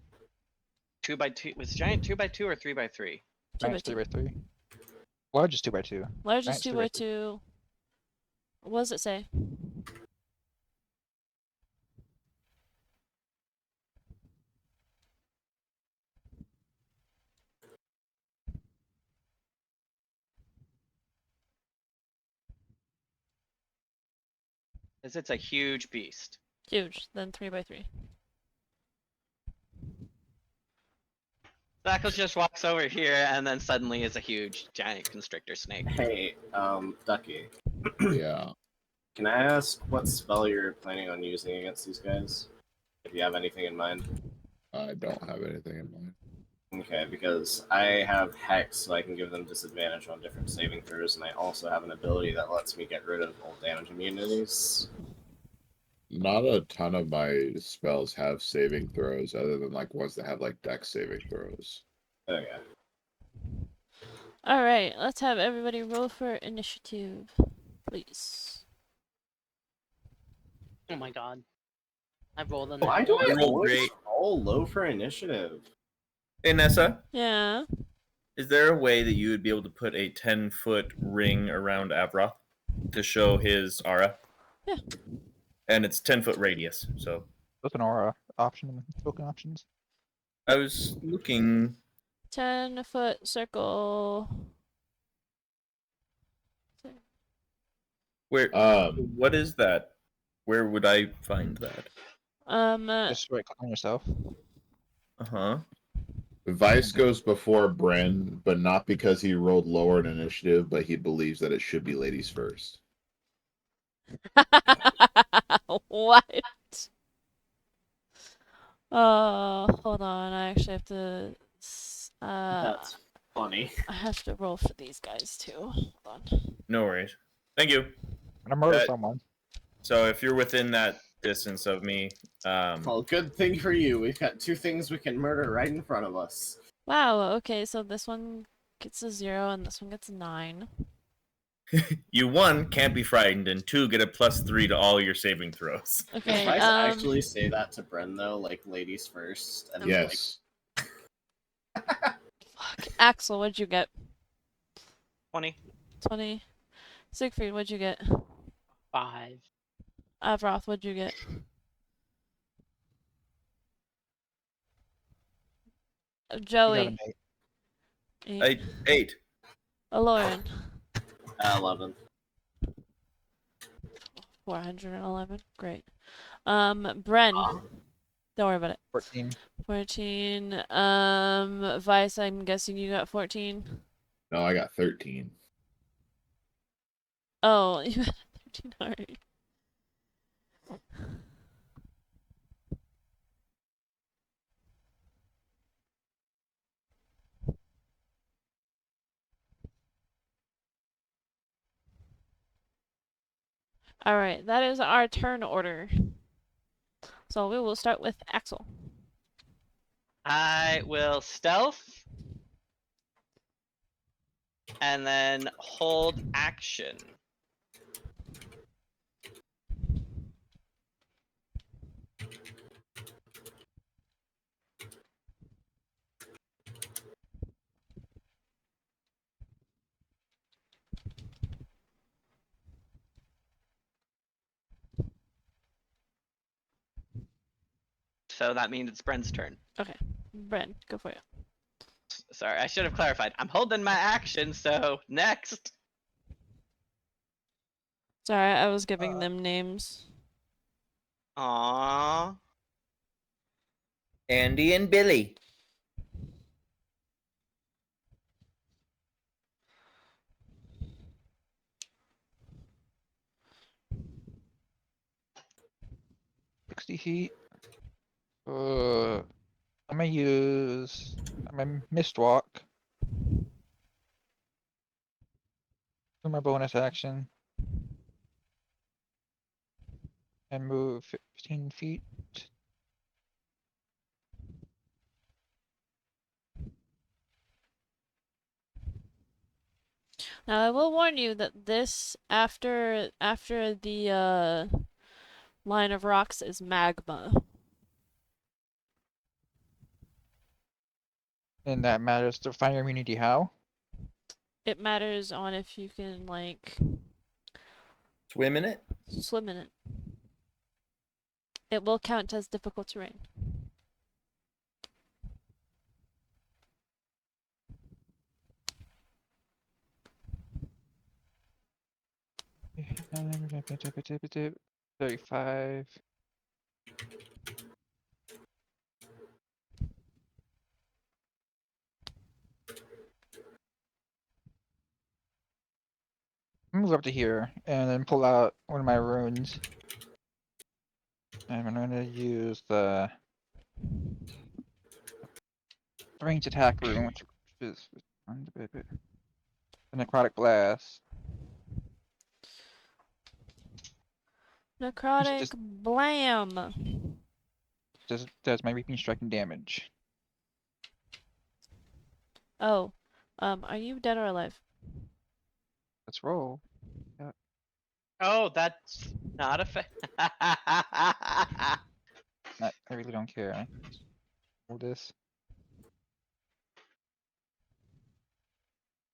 2x2. Was giant 2x2 or 3x3? 2x2. 2x2. 3x3. Large is 2x2. Large is Giant's 3x3. 2x2. What does it say? Because it's a huge beast. Huge. Then 3x3. Zackle just walks over here and then suddenly is a huge giant constrictor snake. Hey, Ducky, Yeah. can I ask what spell you're planning on using against these guys? If you have anything in mind. I don't have anything in mind. Okay, because I have Hex, so I can give them disadvantage on different saving throws, and I also have an ability that lets me get rid of old damage immunities. Not a ton of my spells have saving throws, other than like ones that have like dex saving throws. Okay. Alright, let's have everybody roll for initiative, please. Oh my god. I've rolled a Why nat do one. I rolled always great. roll low for initiative? Hey, Nessa, Yeah. is there a way that you would be able to put a 10-foot ring around Avroth to show his aura? Yeah. And it's 10-foot radius, so. There's an aura option in the token options. I was looking. 10-foot circle. Where? What is that? Where would I find that? Just right click on yourself. Uh-huh. Vice goes before Bren, but not because he rolled lower in initiative, but he believes that it should be ladies first. What? Hold on. I actually have to. That's funny. I have to roll for these guys too. Hold on. No worries. Thank you. I'm gonna murder That- someone. So if you're within that distance of me, Well, good thing for you. We've got two things we can murder right in front of us. Wow. Okay, so this one gets a 0 and this one gets a 9. you one can't be frightened, and two get a +3 to all your saving throws. Okay. If I actually say that to Bren though, like ladies first, and Yes. Fuck. Axel, what'd you get? 20. 20. Siegfried, what'd you get? 5. Avroth, what'd you get? You got Joey. an 8. 8. 8. Aloran. 11. 411. Great. Bren. Don't worry about it. 14. 14. Vice, I'm guessing you got 14. No, I got 13. Oh, you got 13. Alright. Alright, that is our turn order. So we will start with Axel. I will stealth. And then hold action. So that means it's Bren's turn. Okay. Bren, go for it. Sorry, I should have clarified. I'm holding my action, so next. Sorry, I was giving them names. Aww. Andy and Billy. $60 I'm gonna use my mist walk for my bonus action and move 15 feet. Now I will warn you that this after the line of rocks is magma. And that matters to fire immunity how? It matters on if you can like Swim in it? swim in it. It will count as difficult terrain. $35. Move up to here and then pull out one of my runes. And I'm gonna use the range attack rune, which is the necrotic blast. Necrotic Just blam. does my reaping striking damage. Oh, are you dead or alive? Let's roll. Oh, that's not a fa- I really don't care. Roll this.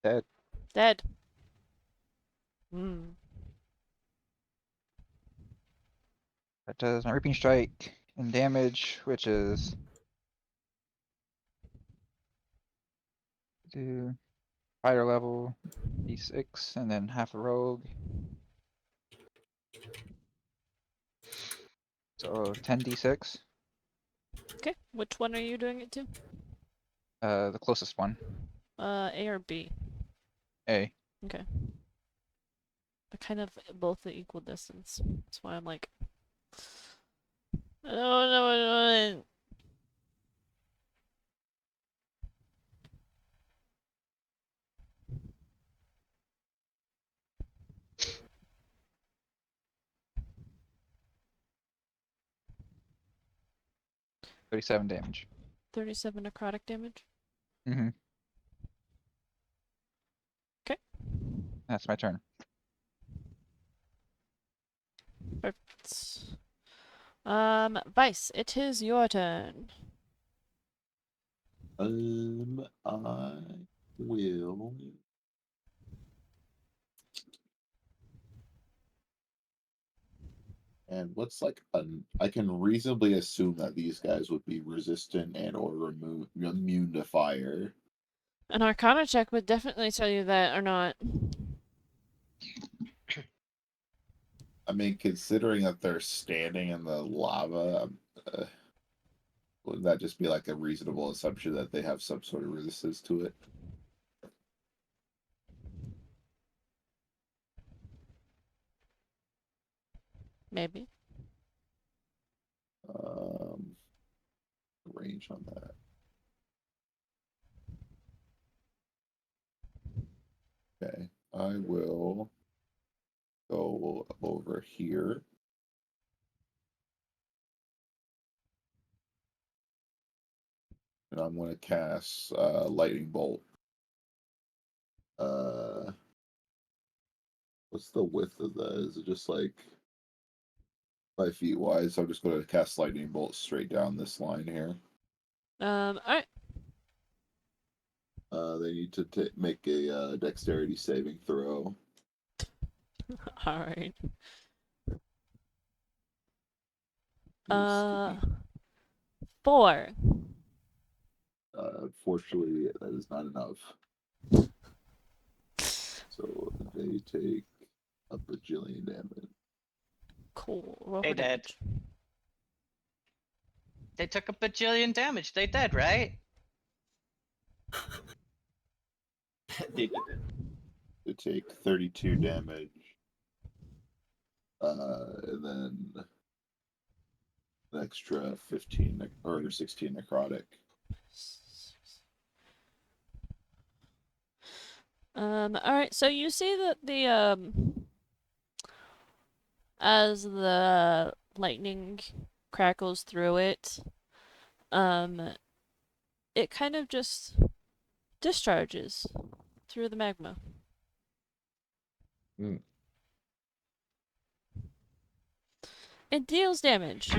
Dead. Dead. Hmm. That does my reaping strike and damage, which is do fighter level d6 and then half a rogue. So 10d6. Okay, which one are you doing it to? The closest one. A or B? A. Okay. They're kind of both at equal distance. That's why I'm like, I don't know what I'm doing. $37 damage. 37 necrotic damage. Mm-hmm. Okay. That's my turn. Perfect. Vice, it is your turn. I will. And what's like I can reasonably assume that these guys would be resistant and or remove immune to fire. An Arcana check would definitely tell you that or not. I mean, considering that they're standing in the lava, would that just be like a reasonable assumption that they have some sort of resistance to it? Maybe. Range on that. Okay, I will go over here. And I'm going to cast Lightning Bolt. What's the width of that? Is it just like 5 feet wide? So I'm just going to cast Lightning Bolt straight down this line here. Alright. They need to make a dexterity saving throw. Alright. Is the- 4. Unfortunately, that is not enough. So they take a bajillion damage. Cool. Roll They for did. damage. They took a bajillion damage. They dead, right? They did it. They take 32 damage. And then an extra 15 or 16 necrotic. Alright, so you see that as the lightning crackles through it, it kind of just discharges through the magma. It deals damage,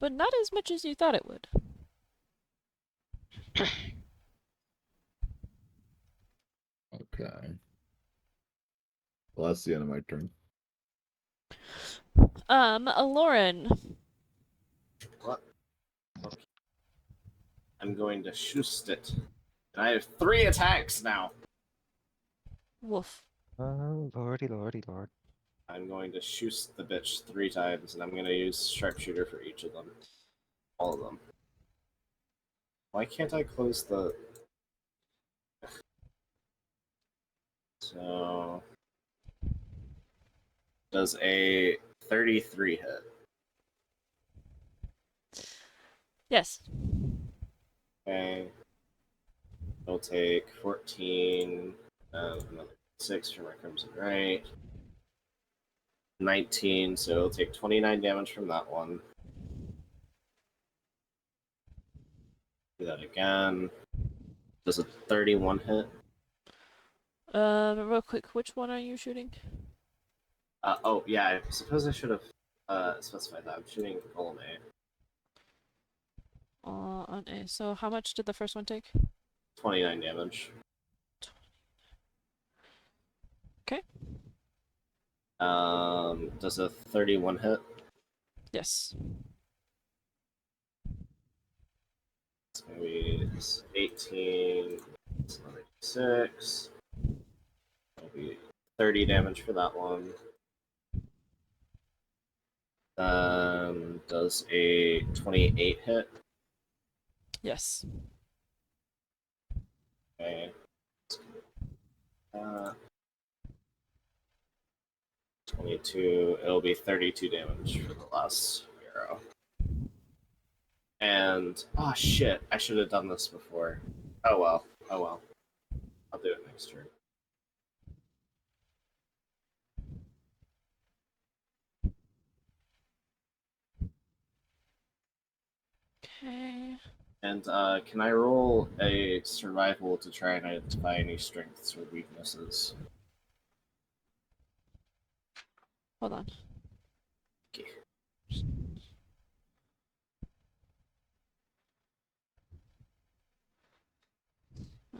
but not as much as you thought it would. Okay. Well, that's the end of my turn. Lauren. What? Okay. I'm going to shoost it. And I have 3 attacks now. Woof. Oh, lordy, lordy, lord. I'm going to shoost the bitch 3 times, and I'm going to use sharpshooter for each of them. All of them. Why can't I close the... So... Does a 33 hit? Yes. Okay. It'll take 14, another 6 for my Crimson Right. 19, so it'll take 29 damage from that one. Do that again. Does a 31 hit? Real quick, which one are you shooting? Oh, yeah, I suppose I should have specified that. I'm shooting Golem A. On A. So how much did the first one take? 29 damage. Okay. Does a 31 hit? Yes. It's gonna be 18, it's another 6. It'll be 30 damage for that one. Does a 28 hit? Yes. Okay. 22. It'll be 32 damage for the last arrow. And oh shit, I should have done this before. Oh well. Oh well. I'll do it next turn. Okay. And can I roll a survival to try and identify any strengths or weaknesses? Hold on. Okay.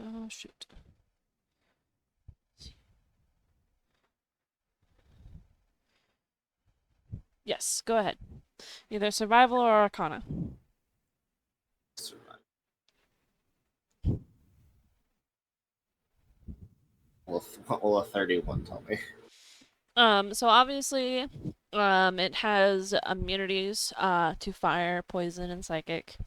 Oh shoot. Yes, go ahead. Either survival or arcana. Survival. What will a 31 tell me? So obviously, it has immunities to fire, poison, and psychic.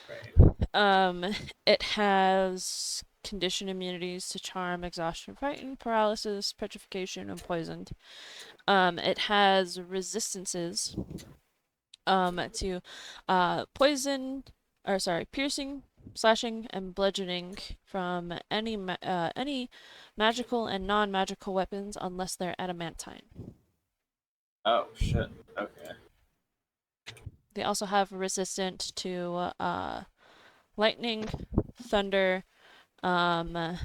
Right. It has condition immunities to charm, exhaustion, frighten, paralysis, petrification, and poisoned. It has resistances to poison, or sorry, piercing, slashing, and bludgeoning from any magical and non-magical weapons unless they're adamantine. Oh shit. Okay. They also have resistant to lightning, thunder, and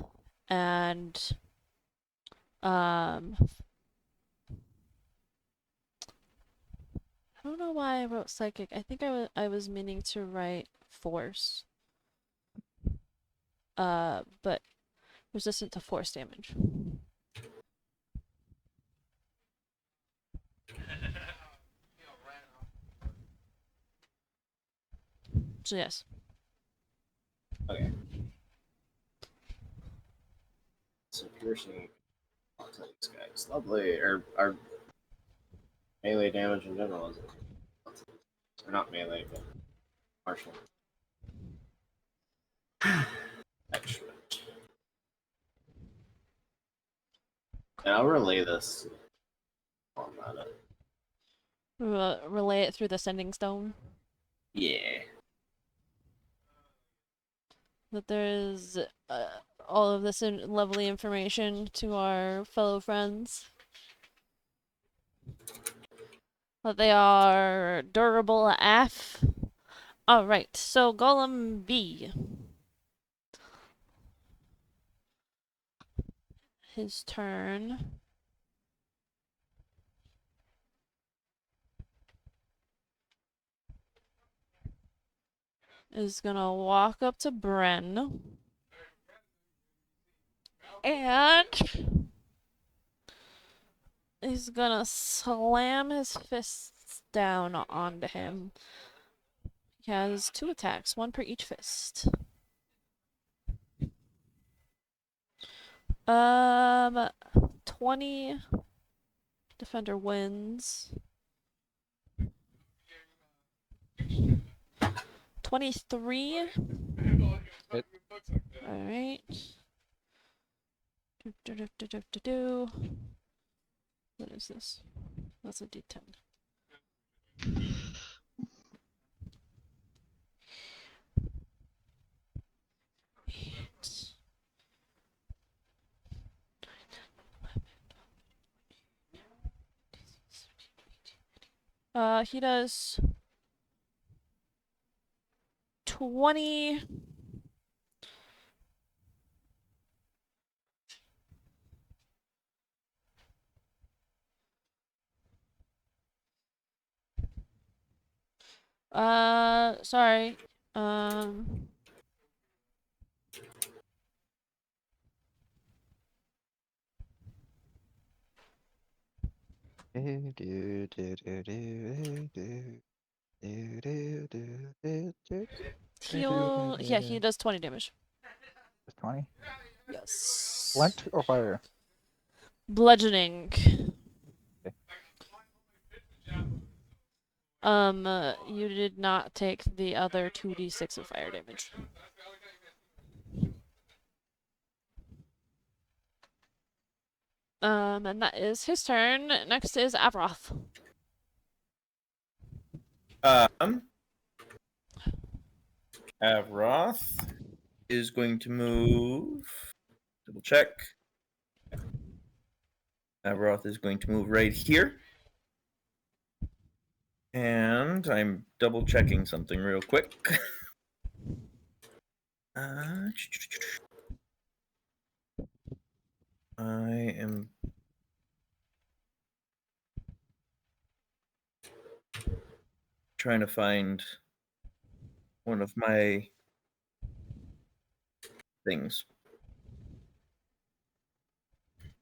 I don't know why I wrote psychic. I think I was meaning to write force. But resistant to force damage. So yes. Okay. So piercing. I'll tell these guys. Lovely. Or melee damage in general is it? Or not melee, but martial. Excellent. And I'll relay this. On that. Relay it through the sending stone. Yeah. That there is all of this lovely information to our fellow friends. That they are durable AF. Alright, so Golem B. His turn. Is gonna walk up to Bren. And he's gonna slam his fists down onto him. He has 2 attacks, 1 per each fist. 20. Defender wins. 23. Hit. Alright. What is this? That's a d10. He does 20. Sorry. He does 20 damage. 20. Yes. Blunt or fire? Bludgeoning. Okay. You did not take the other 2d6 of fire damage. And that is his turn. Next is Avroth. Avroth is going to move. Double check. Avroth is going to move right here. And I'm double checking something real quick. I am trying to find one of my things.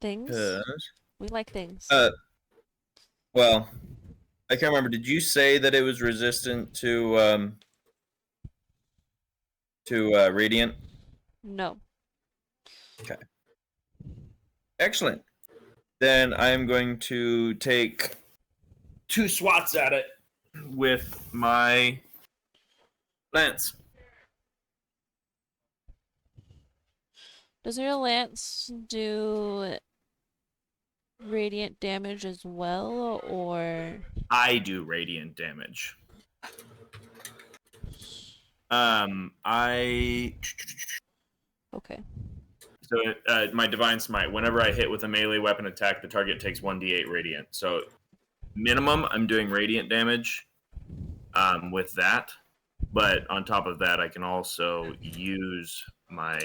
Things? 'Cause, We like things. well, I can't remember. Did you say that it was resistant to radiant? No. Okay. Excellent. Then I'm going to take 2 swats at it with my lance. Does your lance do radiant damage as well, or I do radiant damage. I okay? So my divine smite. Whenever I hit with a melee weapon attack, the target takes 1d8 radiant. So minimum, I'm doing radiant damage with that. But on top of that, I can also use my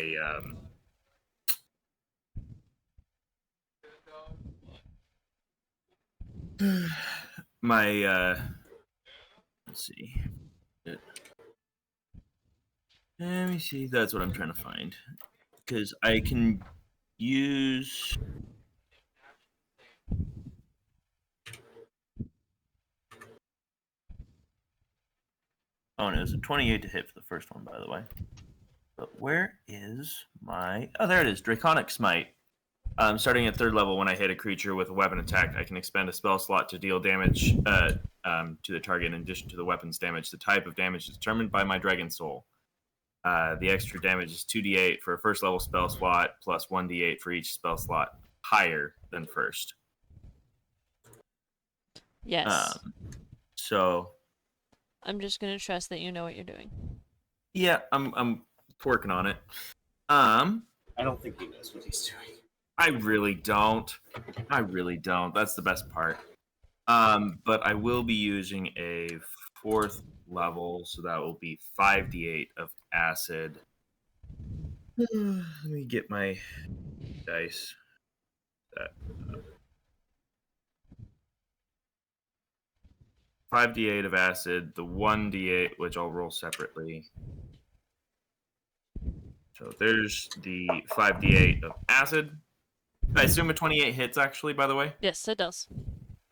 my let's see. Let me see. That's what I'm trying to find, because I can use. Oh, no, it was a 28 to hit for the first one, by the way. But where is my? Oh, there it is. Draconic Smite. Starting at 3rd level, when I hit a creature with a weapon attack, I can expend a spell slot to deal damage to the target in addition to the weapon's damage. The type of damage is determined by my Dragon Soul. The extra damage is 2d8 for a 1st level spell slot, plus 1d8 for each spell slot higher than first. Yes. So I'm just gonna trust that you know what you're doing. yeah, I'm working on it. I don't think he knows what he's doing. I really don't. That's the best part. But I will be using a 4th level, so that will be 5d8 of acid. Let me get my dice. That 5d8 of acid, the 1d8, which I'll roll separately. So there's the 5d8 of acid. I assume a 28 hits, actually, by the way. Yes, it does.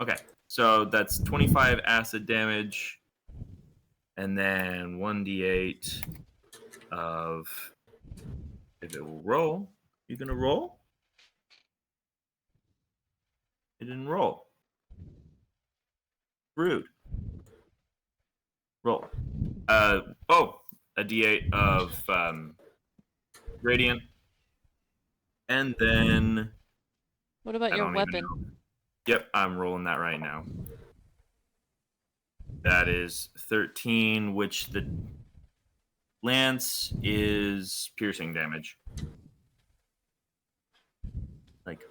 Okay, so that's 25 acid damage, and then 1d8 of. If it will roll, you gonna roll? It didn't roll. Rude. Roll. A d8 of radiant, and then What about I your don't even weapon? know. Yep, I'm rolling that right now. That is 13, which the lance is piercing damage. Like,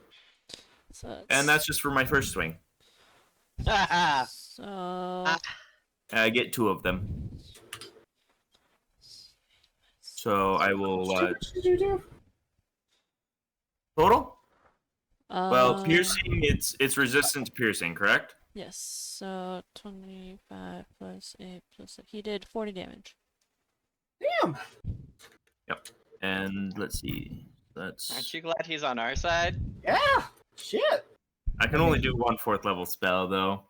So and that's just for my first swing. so I get 2 of them. So I will What did you do? total. Well, um, piercing, it's resistant to piercing, correct? yes. So 25 plus 8 plus 8. He did 40 damage. Damn. Yep. And let's see. Aren't That's you glad he's on our side? Yeah. Shit. I can only do 1 4th level spell though.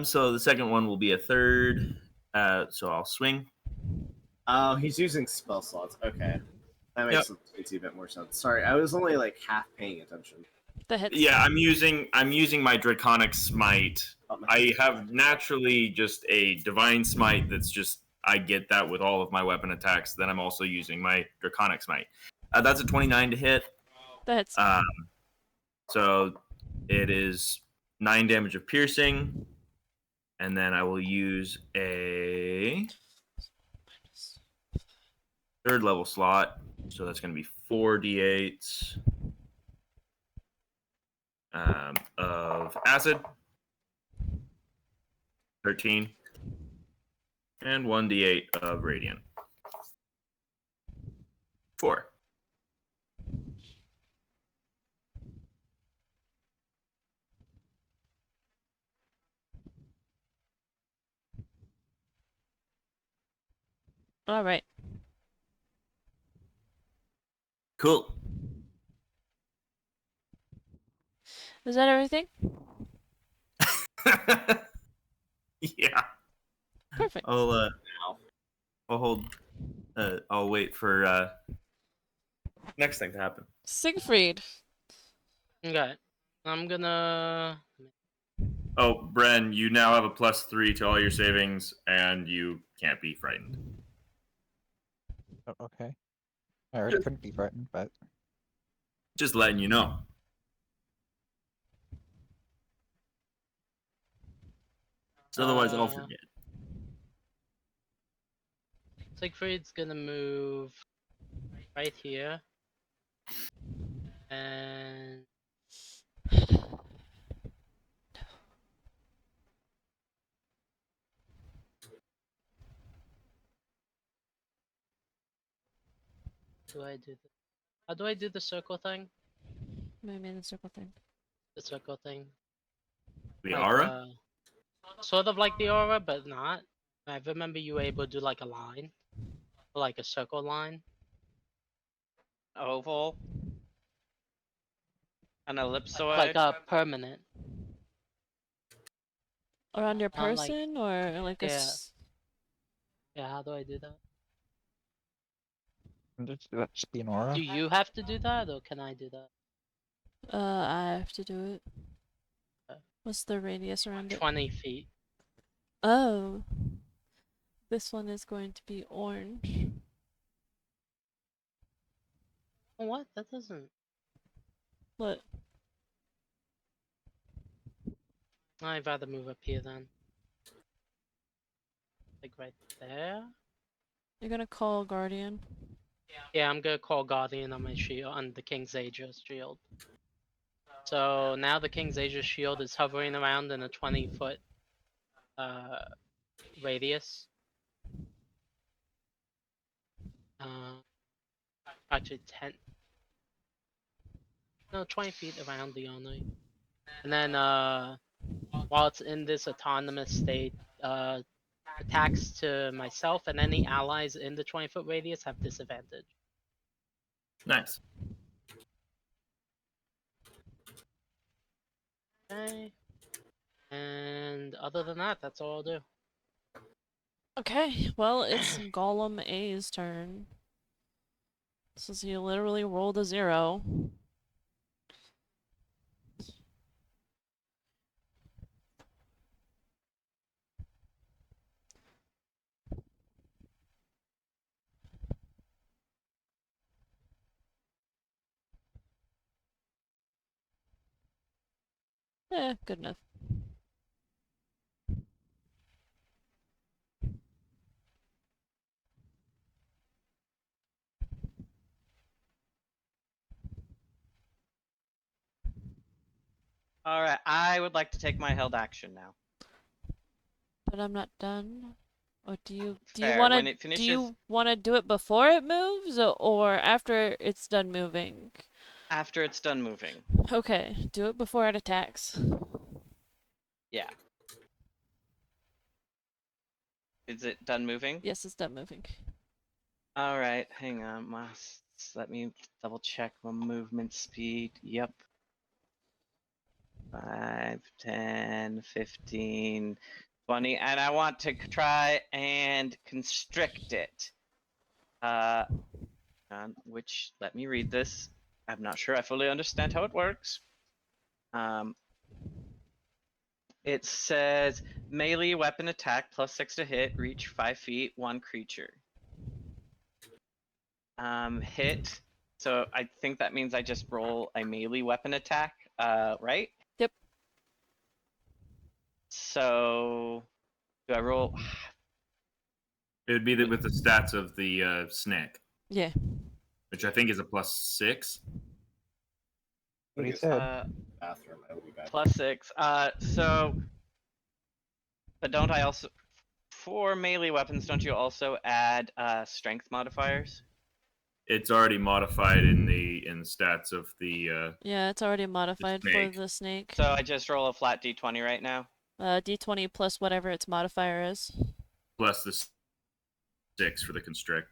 So the second one will be a 3rd. So I'll swing. Oh, he's using spell slots. Okay. That makes a bit more sense. Sorry, I was only like half paying attention. The hits. Yeah, I'm using my Draconic Smite. Oh, my- I have naturally just a Divine Smite that's just I get that with all of my weapon attacks. Then I'm also using my Draconic Smite. That's a 29 to hit. The hits. So it is 9 damage of piercing, and then I will use a 3rd level slot. So that's going to be 4d8 of acid, 13, and 1d8 of radiant, 4. All right. Cool. Is that everything? Yeah. Perfect. I'll hold. I'll wait for next thing to happen. Siegfried. Okay. I'm gonna. Oh, Bren, you now have a +3 to all your savings, and you can't be frightened. Oh, okay. I already couldn't be frightened, but Just letting you know. So otherwise, I'll forget. Siegfried's gonna move right here. And do I do the how do I do the circle thing? Maybe in the circle thing. The circle thing. The Like aura? sort of like the aura, but not. I remember you were able to do like a line. Or like a circle line. Oval. An ellipsoid. Like a permanent. Around your Not like person, or like a. yeah. Yeah, how do I do that? that just be an aura. Do you have to do that or can I do that? I have to do it. Okay. What's the radius around it? 20 feet. Oh. This one is going to be orange. Oh, what? That doesn't. What? I'd rather move up here then. Like right there. You're gonna call Guardian. Yeah, I'm gonna call Guardian on my shield, on the King's Aegis shield. So now the King's Aegis shield is hovering around in a 20-foot radius. Actually 10. No, 20 feet around the only. And then while it's in this autonomous state, attacks to myself and any allies in the 20-foot radius have disadvantage. Nice. Okay. And other than that, that's all I'll do. Okay, well, it's Golem A's turn. Since he literally rolled a 0. Good enough. Alright, I would like to take my held action now. But I'm not done. Or do you Fair. wanna When it finishes, do it before it moves or after it's done moving? after it's done moving. Okay, do it before it attacks. Yeah. Is it done moving? Yes, it's done moving. Alright, hang on. Let me double check my movement speed. Yep. 5, 10, 15, 20. And I want to try and constrict it. Which, let me read this. I'm not sure I fully understand how it works. It says melee weapon attack +6 to hit, reach 5 feet, 1 creature. Hit. So I think that means I just roll a melee weapon attack, right? Yep. So do I roll? It would be with the stats of the snake, Yeah. which I think is a +6. What he said. Bathroom, I will be back. +6. But don't I also, for melee weapons, don't you also add strength modifiers? It's already modified in the stats of the. Yeah, it's already modified for snake. the snake. So I just roll a flat d20 right now. D20 plus whatever its modifier is. Plus the 6 for the constrict.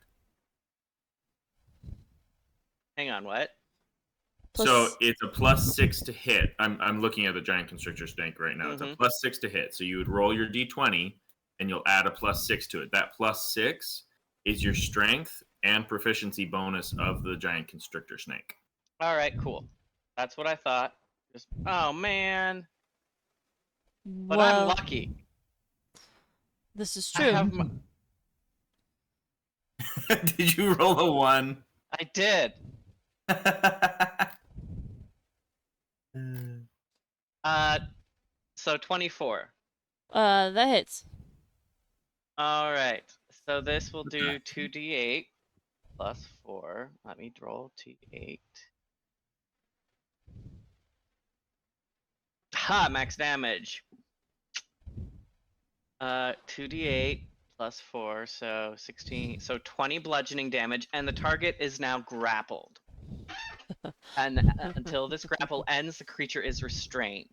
Hang on, what? So it's a +6 to hit. I'm looking at the giant constrictor snake right now. It's a +6 to hit. So you would roll your d20, and you'll add a +6 to it. That +6 is your strength and proficiency bonus of the giant constrictor snake. All right, cool. That's what I thought. Oh man. But I'm Well, lucky. this is I true. have my... Did you roll a 1? I did. So 24. That hits. All right. So this will do 2d8 plus 4. Let me roll t8. Ha! Max damage. 2d8 plus 4, so 16. So 20 bludgeoning damage, and the target is now grappled. And until this grapple ends, the creature is restrained.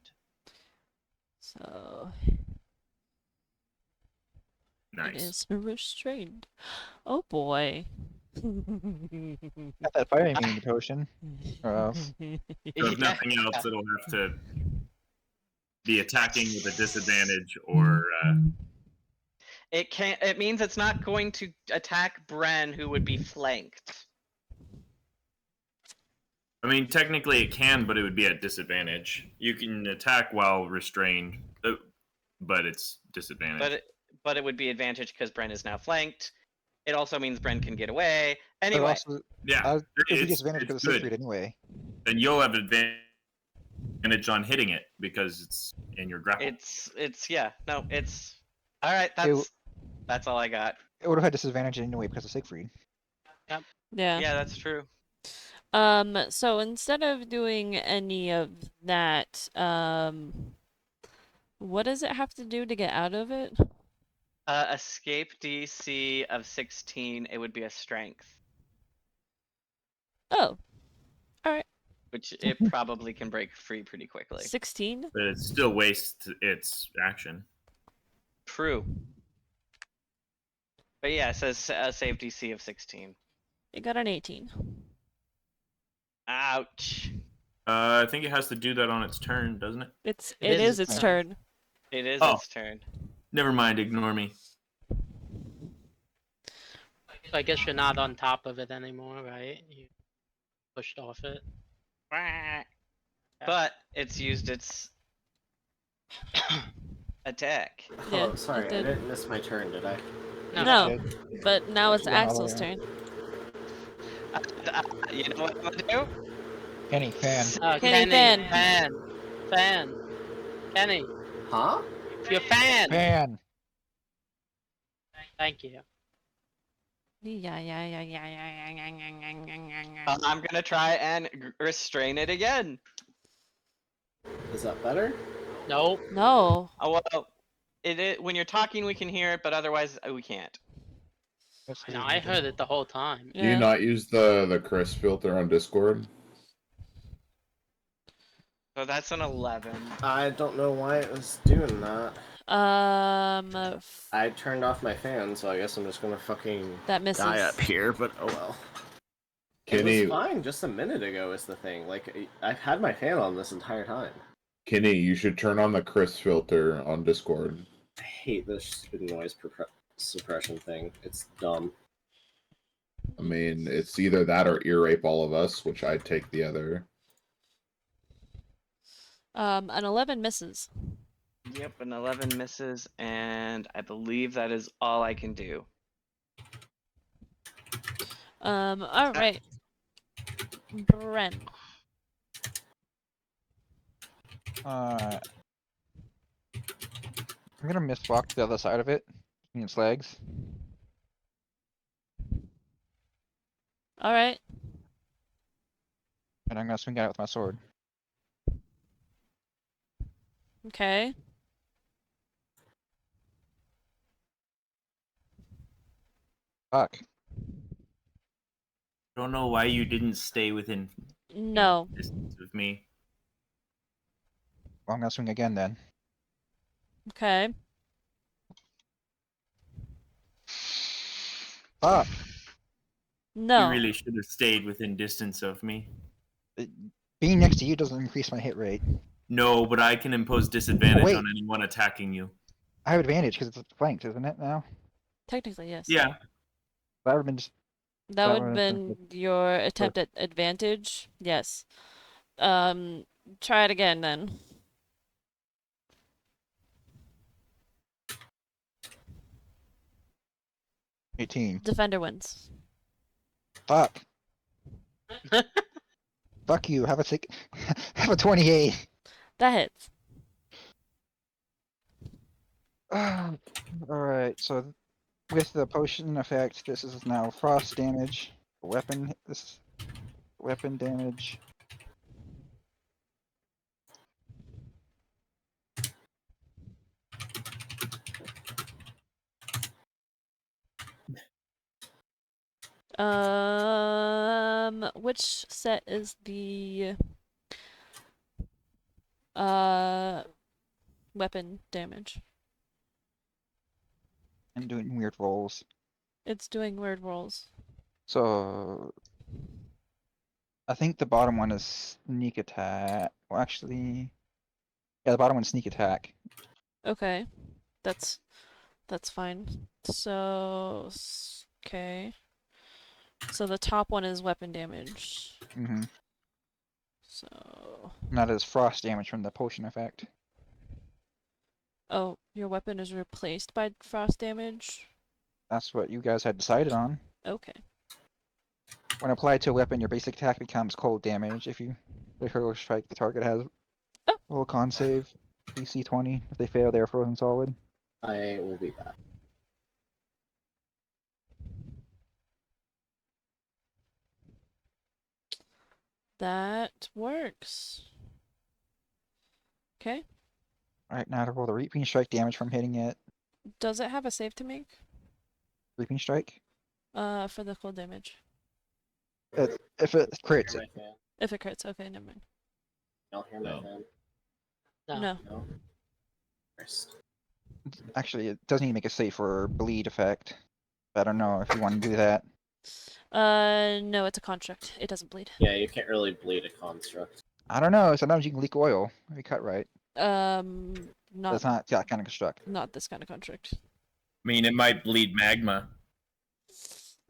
So it Nice. is restrained. Oh boy. Got that fire immunity potion. Or else. So if nothing else, it'll have to be attacking with a disadvantage or It means it's not going to attack Bren, who would be flanked. I mean, technically it can, but it would be at disadvantage. You can attack while restrained, but it's disadvantage. But it would be advantage because Bren is now flanked. It also means Bren can get away. But Anyway, also, Yeah, it would be it's disadvantage because of good. Siegfried anyway. Then you'll have advantage on hitting it because it's in your grapple. it's yeah, no, it's all right. That's all I got. It would have had disadvantage anyway because of Siegfried. Yeah. Yeah, that's true. So instead of doing any of that, what does it have to do to get out of it? Escape DC of 16. It would be a strength, Oh, which it probably can break free pretty quickly. 16? But it still wastes its action. True. But yeah, it says save DC of 16. It got an 18. Ouch. I think it has to do that on its turn, doesn't it? It is its turn. It is Oh. its turn. Never mind, ignore me. So I guess you're not on top of it anymore, right? You pushed off it. But it's used its attack. Yeah, Oh, sorry, it I did. didn't miss my turn, did I? No, but now it's Yeah, all Axel's the way turn. You know what I'm gonna do? Kenny, fan. Kenny, fan. Fan. Kenny, Huh? you're fan. Fan! Thank you. Yeah. I'm gonna try and restrain it again. Is that better? Nope. No. Oh well, when you're talking we can hear it, but otherwise we can't. I heard it the whole time. Do you Yeah. not use the Chris filter on Discord? So that's an 11. I don't know why it was doing that. I turned off my fan, so I guess I'm just gonna fucking that misses. die up here, but oh well. Kenny, It was fine just a minute ago is the thing. Like, I've had my fan on this entire time. Kenny, you should turn on the Chris filter on Discord. I hate this stupid noise suppression thing. It's dumb. I mean, it's either that or ear rape all of us, which I'd take the other. An 11 misses. Yep, an 11 misses, and I believe that is all I can do. Alright. Bren. I'm gonna miswalk to the other side of it, between its legs. Alright. And I'm gonna swing at it with my sword. Okay. Fuck. Don't know why you didn't stay within No. distance of me. Well, I'm gonna swing again then. Okay. Fuck. No. You really should have stayed within distance of me. Being next to you doesn't increase my hit rate. No, but I can impose disadvantage wait. on anyone attacking you. I have advantage because it's flanked, isn't it now? Technically, yes. Yeah. That would have been just. That That would have would've been been your attempt at advantage. Yes. Try it again then. $18. Defender wins. Fuck. Fuck you. Have a have a 28. That hits. Alright, so with the potion effect, this is now frost damage. Weapon, this is weapon damage. Which set is the uh weapon damage? And doing weird rolls. It's doing weird rolls. So I think the bottom one is sneak attack. Well, actually, yeah, the bottom one's sneak attack. Okay, that's fine. So okay. So the top one is weapon damage. Mm-hmm. So Not as frost damage from the potion effect. oh, your weapon is replaced by frost damage. That's what you guys had decided on. Okay. When applied to a weapon, your basic attack becomes cold damage. If you critical strike, the target has Oh. roll con save DC 20. If they fail, they are frozen solid. I will be back. That works. Okay. Alright, now to roll the reaping strike damage from hitting it. Does it have a save to make? Reaping strike. For the cold damage. If it crits, Hear it my fan? If it crits, okay, never mind. Y'all hear my No. fan? No. No. No. First. actually it doesn't even make a save for bleed effect. I don't know if you want to do that. No, it's a construct. It doesn't bleed. Yeah, you can't really bleed a construct. I don't know. Sometimes you can leak oil if you cut right. Not That's not that kind of construct. not this kind of construct. I mean, it might bleed magma.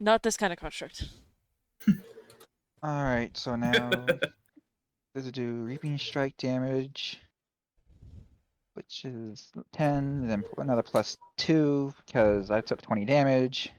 Not this kind of construct. Alright, so now does it do reaping strike damage? Which is 10, then another plus 2, because I took 20 damage.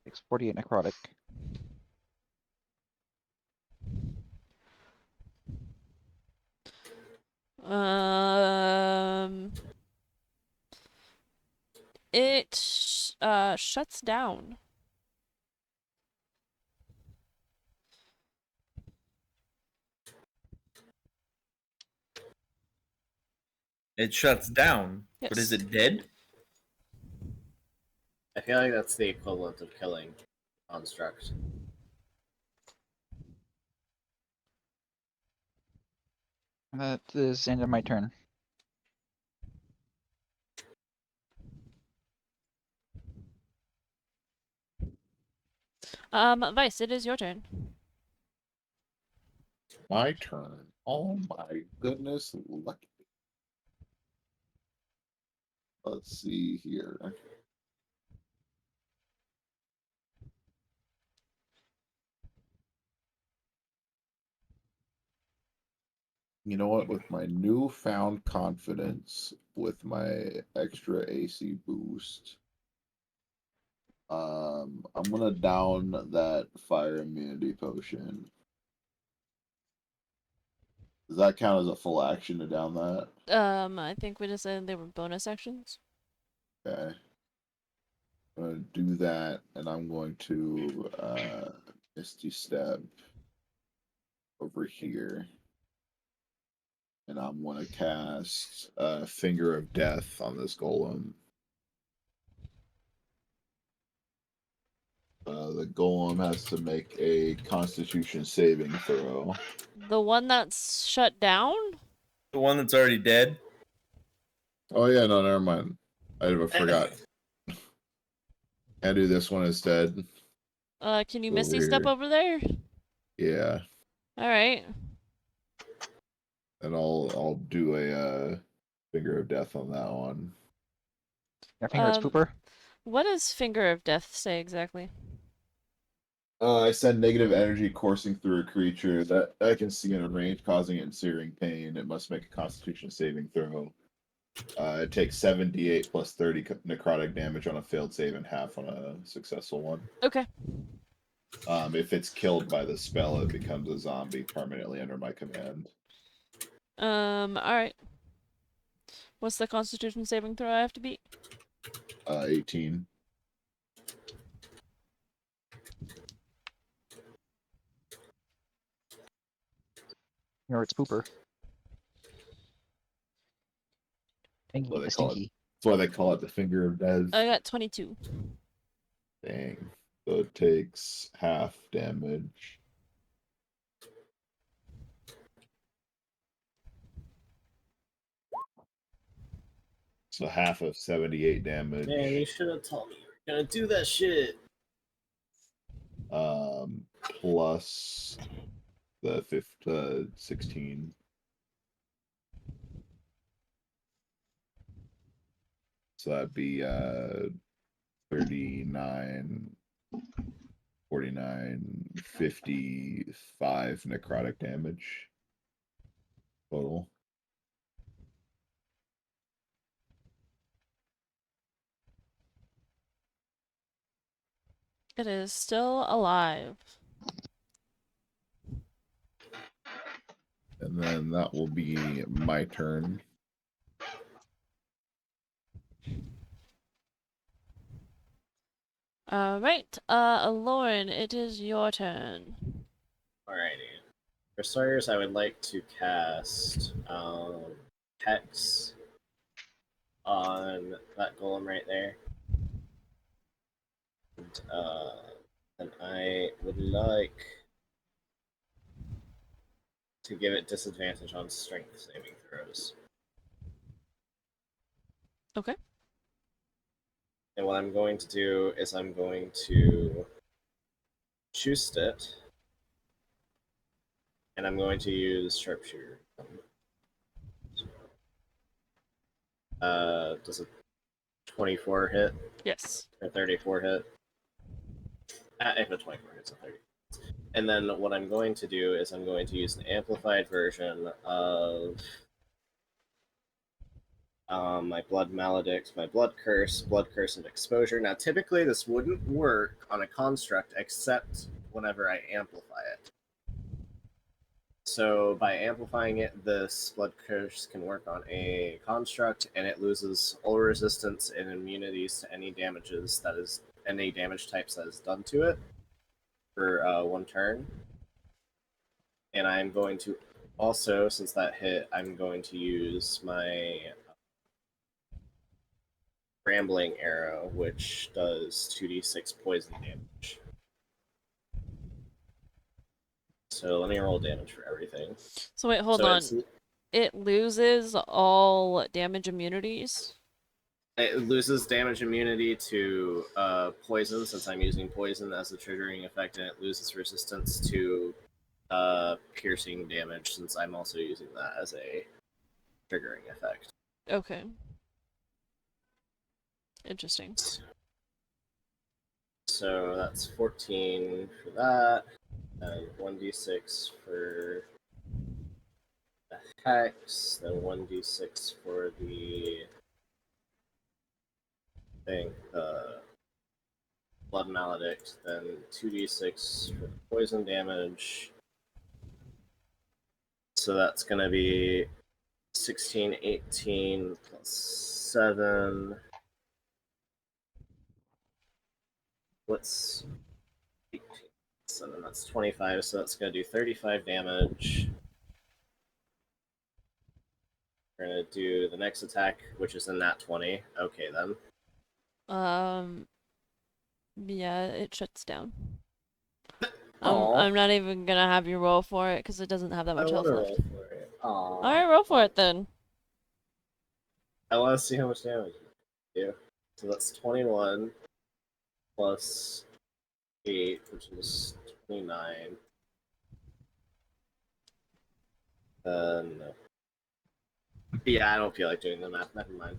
Takes 48 necrotic. Um, it shuts down. It shuts down. But is Yes. it dead? I feel like that's the equivalent of killing construct. That is the end of my turn. Vice, it is your turn. My turn. Oh my goodness, lucky. Let's see here. You know what? With my newfound confidence, with my extra AC boost, I'm gonna down that fire immunity potion. Does that count as a full action to down that? I think we decided they were bonus actions. Okay. I'm gonna do that, and I'm going to Misty Step over here. And I'm gonna cast Finger of Death on this golem. The golem has to make a Constitution saving throw. The one that's shut down? The one that's already dead? Oh yeah, no, never mind. I forgot. I do this one instead. Can you Over Misty step here. over there? Yeah, All right. and I'll do a finger of death on that one. I think it's pooper. What does Finger of Death say exactly? I send negative energy coursing through a creature that I can see in a range, causing it in searing pain. It must make a Constitution saving throw. It takes 7d8 plus 30 necrotic damage on a failed save and half on a successful one. Okay. If it's killed by the spell, it becomes a zombie permanently under my command. All right. What's the Constitution saving throw I have to beat? 18. Or it's pooper. That's why Stinky, they the call it. stinky. That's why they call it the finger of death. I got 22. Dang. So it takes half damage. So half of 78 damage. Man, you should have told me you were gonna do that shit. Plus the 16. So that'd be 39, 49, 55 necrotic damage total. It is still alive. And then that will be my turn. All right. Lauren, it is your turn. Alrighty. For starters, I would like to cast Hex on that golem right there. And I would like to give it disadvantage on strength saving throws. Okay. And what I'm going to do is I'm going to choose it, and I'm going to use sharpshooter. Does a 24 hit Yes. or 34 hit? If a 24 hits, a 30. And then what I'm going to do is I'm going to use an amplified version of my Blood Maledict, my Blood Curse, and Exposure. Now, typically this wouldn't work on a construct except whenever I amplify it. So by amplifying it, this Blood Curse can work on a construct, and it loses all resistance and immunities to any damage types that is done to it for 1 turn. And I'm going to also, since that hit, I'm going to use my Rambling Arrow, which does 2d6 poison damage. So let me roll damage for everything. So wait, hold on. It loses all damage immunities? It loses damage immunity to poison, since I'm using poison as a triggering effect, and it loses resistance to piercing damage, since I'm also using that as a triggering effect. Okay. Interesting. So that's 14 for that, and 1d6 for the hex, then 1d6 for the thing, blood maledict, then 2d6 for the poison damage. So that's going to be 16, 18 plus 7. What's 18? 7, that's 25, so that's going to do 35 damage. We're going to do the next attack, which is in that 20. Okay, then. Yeah, it shuts down. Aw. I'm not even gonna have you roll for it because it doesn't have that I much want health to left. roll for it. Aww. Alright, roll for it then. I want to see how much damage you do. So that's 21 plus 8, which is 29. No. Yeah, I don't feel like doing the math. Never mind.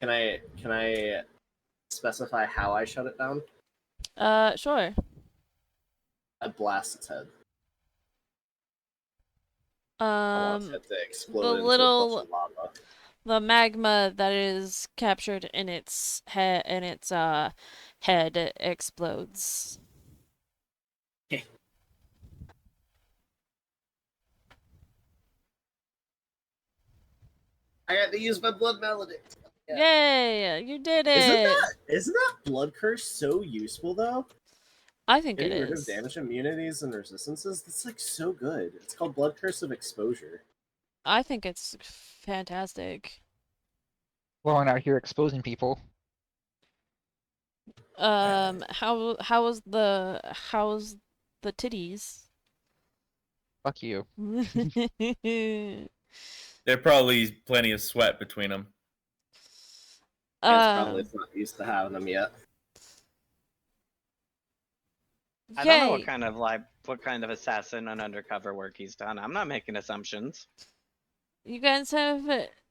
Can I specify how I shut it down? Sure. I blast its head. I want its Um, head to the explode into a bunch little of lava. the magma that is captured in its head explodes. I got to use my blood maledict. Yeah. Yay! You did Isn't it. that blood curse so useful though? I think it Getting rid of is. damage immunities and resistances, that's like so good. It's called blood curse of exposure. I think it's fantastic. Blowing out here exposing people. How's the titties? Fuck you. There's probably plenty of sweat between them. It's probably Um, not used to having them yet. I don't know yay. what kind of assassin and undercover work he's done. I'm not making assumptions. You guys have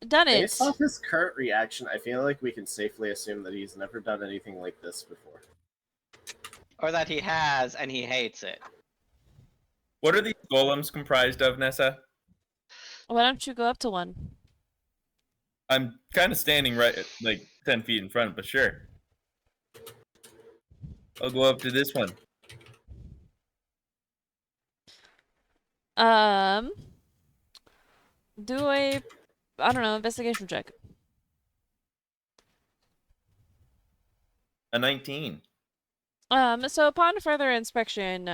done it. Based off his current reaction, I feel like we can safely assume that he's never done anything like this before. Or that he has and he hates it. What are these golems comprised of, Nessa? Why don't you go up to one? I'm kind of standing right, like 10 feet in front, but sure. I'll go up to this one. Do a, I don't know, investigation check. A 19. So upon further inspection,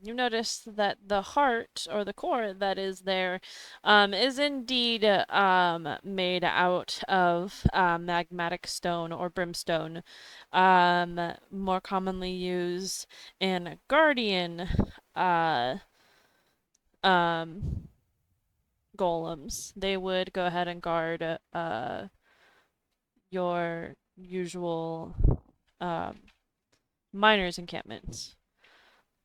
you notice that the heart or the core that is there, is indeed, made out of, magmatic stone or brimstone, more commonly used in guardian, um, golems. They would go ahead and guard, your usual, um, miners' encampments.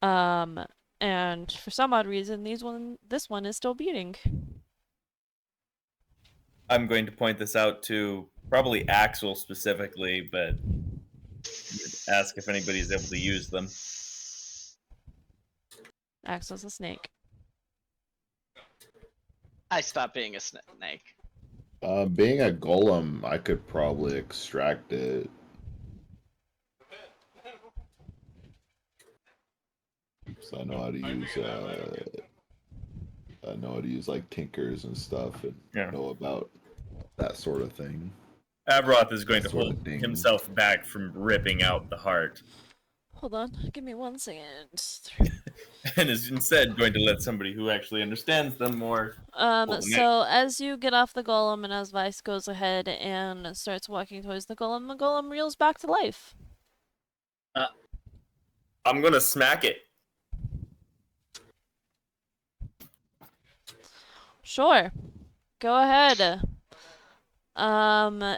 Um, and for some odd reason, this one is still beating. I'm going to point this out to probably Axel specifically, but ask if anybody's able to use them. Axel's a snake. I stopped being a snake. Being a golem, I could probably extract it. So I know how to use I know how to use like tinkers and stuff and Yeah. know about that sort of thing. Avroth is going That to sort hold of thing. himself back from ripping out the heart, Hold on, give me 1 second. and is instead going to let somebody who actually understands them more. So as you get off the golem and as Vice goes ahead and starts walking towards the golem reels back to life. I'm gonna smack it. Sure. Go ahead.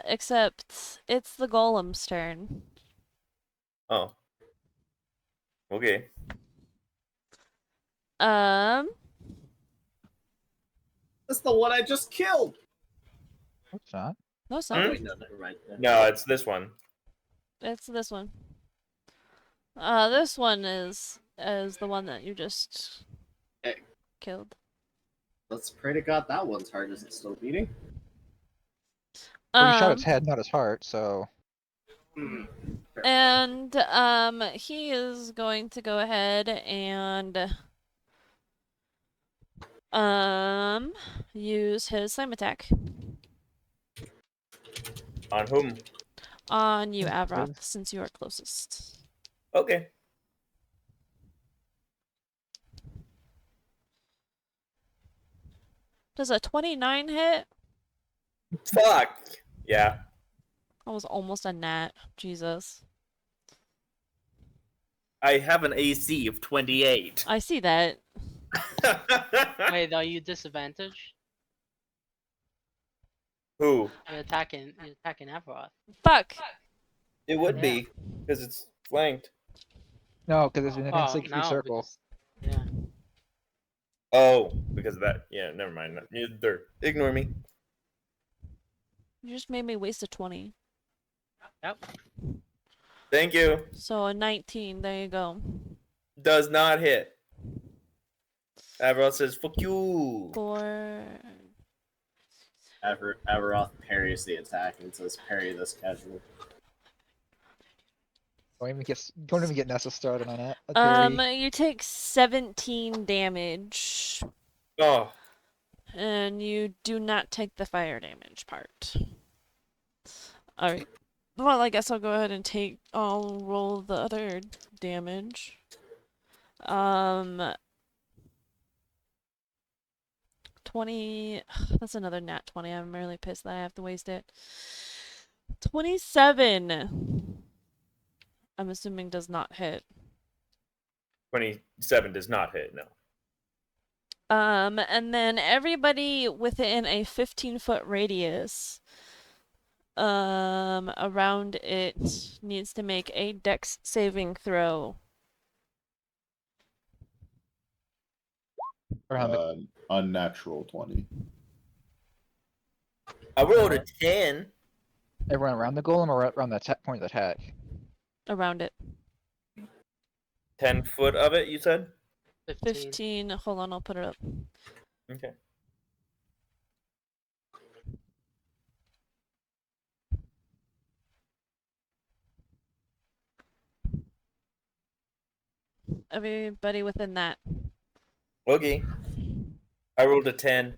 Except it's the golem's turn. Oh. Okay. Um, That's the one I just killed. What's that? no, it's Oh not. wait, no, never mind. No, it's this one. It's this one. This one is the one that you just Hey. killed. Let's pray to God that one's heart isn't still beating. Well, you shot its head, not its heart, so. And he is going to go ahead and use his slam attack On whom? on you, Avroth, since you are closest. Okay. Does a 29 hit? Fuck. Yeah. That was almost a nat. Jesus. I have an AC of 28. I see that. Wait, are you disadvantaged? Who? You're attacking Azeroth. Fuck. It would Yeah. be, because it's flanked. No, because it's an Oh, intensely confused no, circle. because yeah. Oh, because of that. Yeah, never mind. Ignore me. You just made me waste a 20. Yep. Thank you. So a 19. There you go. Does not hit. Avril says, fuck you. 4. Avaroth parries the attack and says, "Parry this casual." Don't even get Nessa started on a parry. You take 17 damage, Oh, and you do not take the fire damage part. Alright. Well, I guess I'll go ahead and I'll roll the other damage. 20. That's another nat 20. I'm really pissed that I have to waste it. 27. I'm assuming does not hit. 27 does not hit, no. And then everybody within a 15-foot radius around it needs to make a dex saving throw. Unnatural 20. I rolled a 10. Everyone around the golem or around the point of attack? Around it. 10 foot of it, you said? 15. Hold on, I'll put it up. Okay. Everybody within that. Okay. I rolled a 10.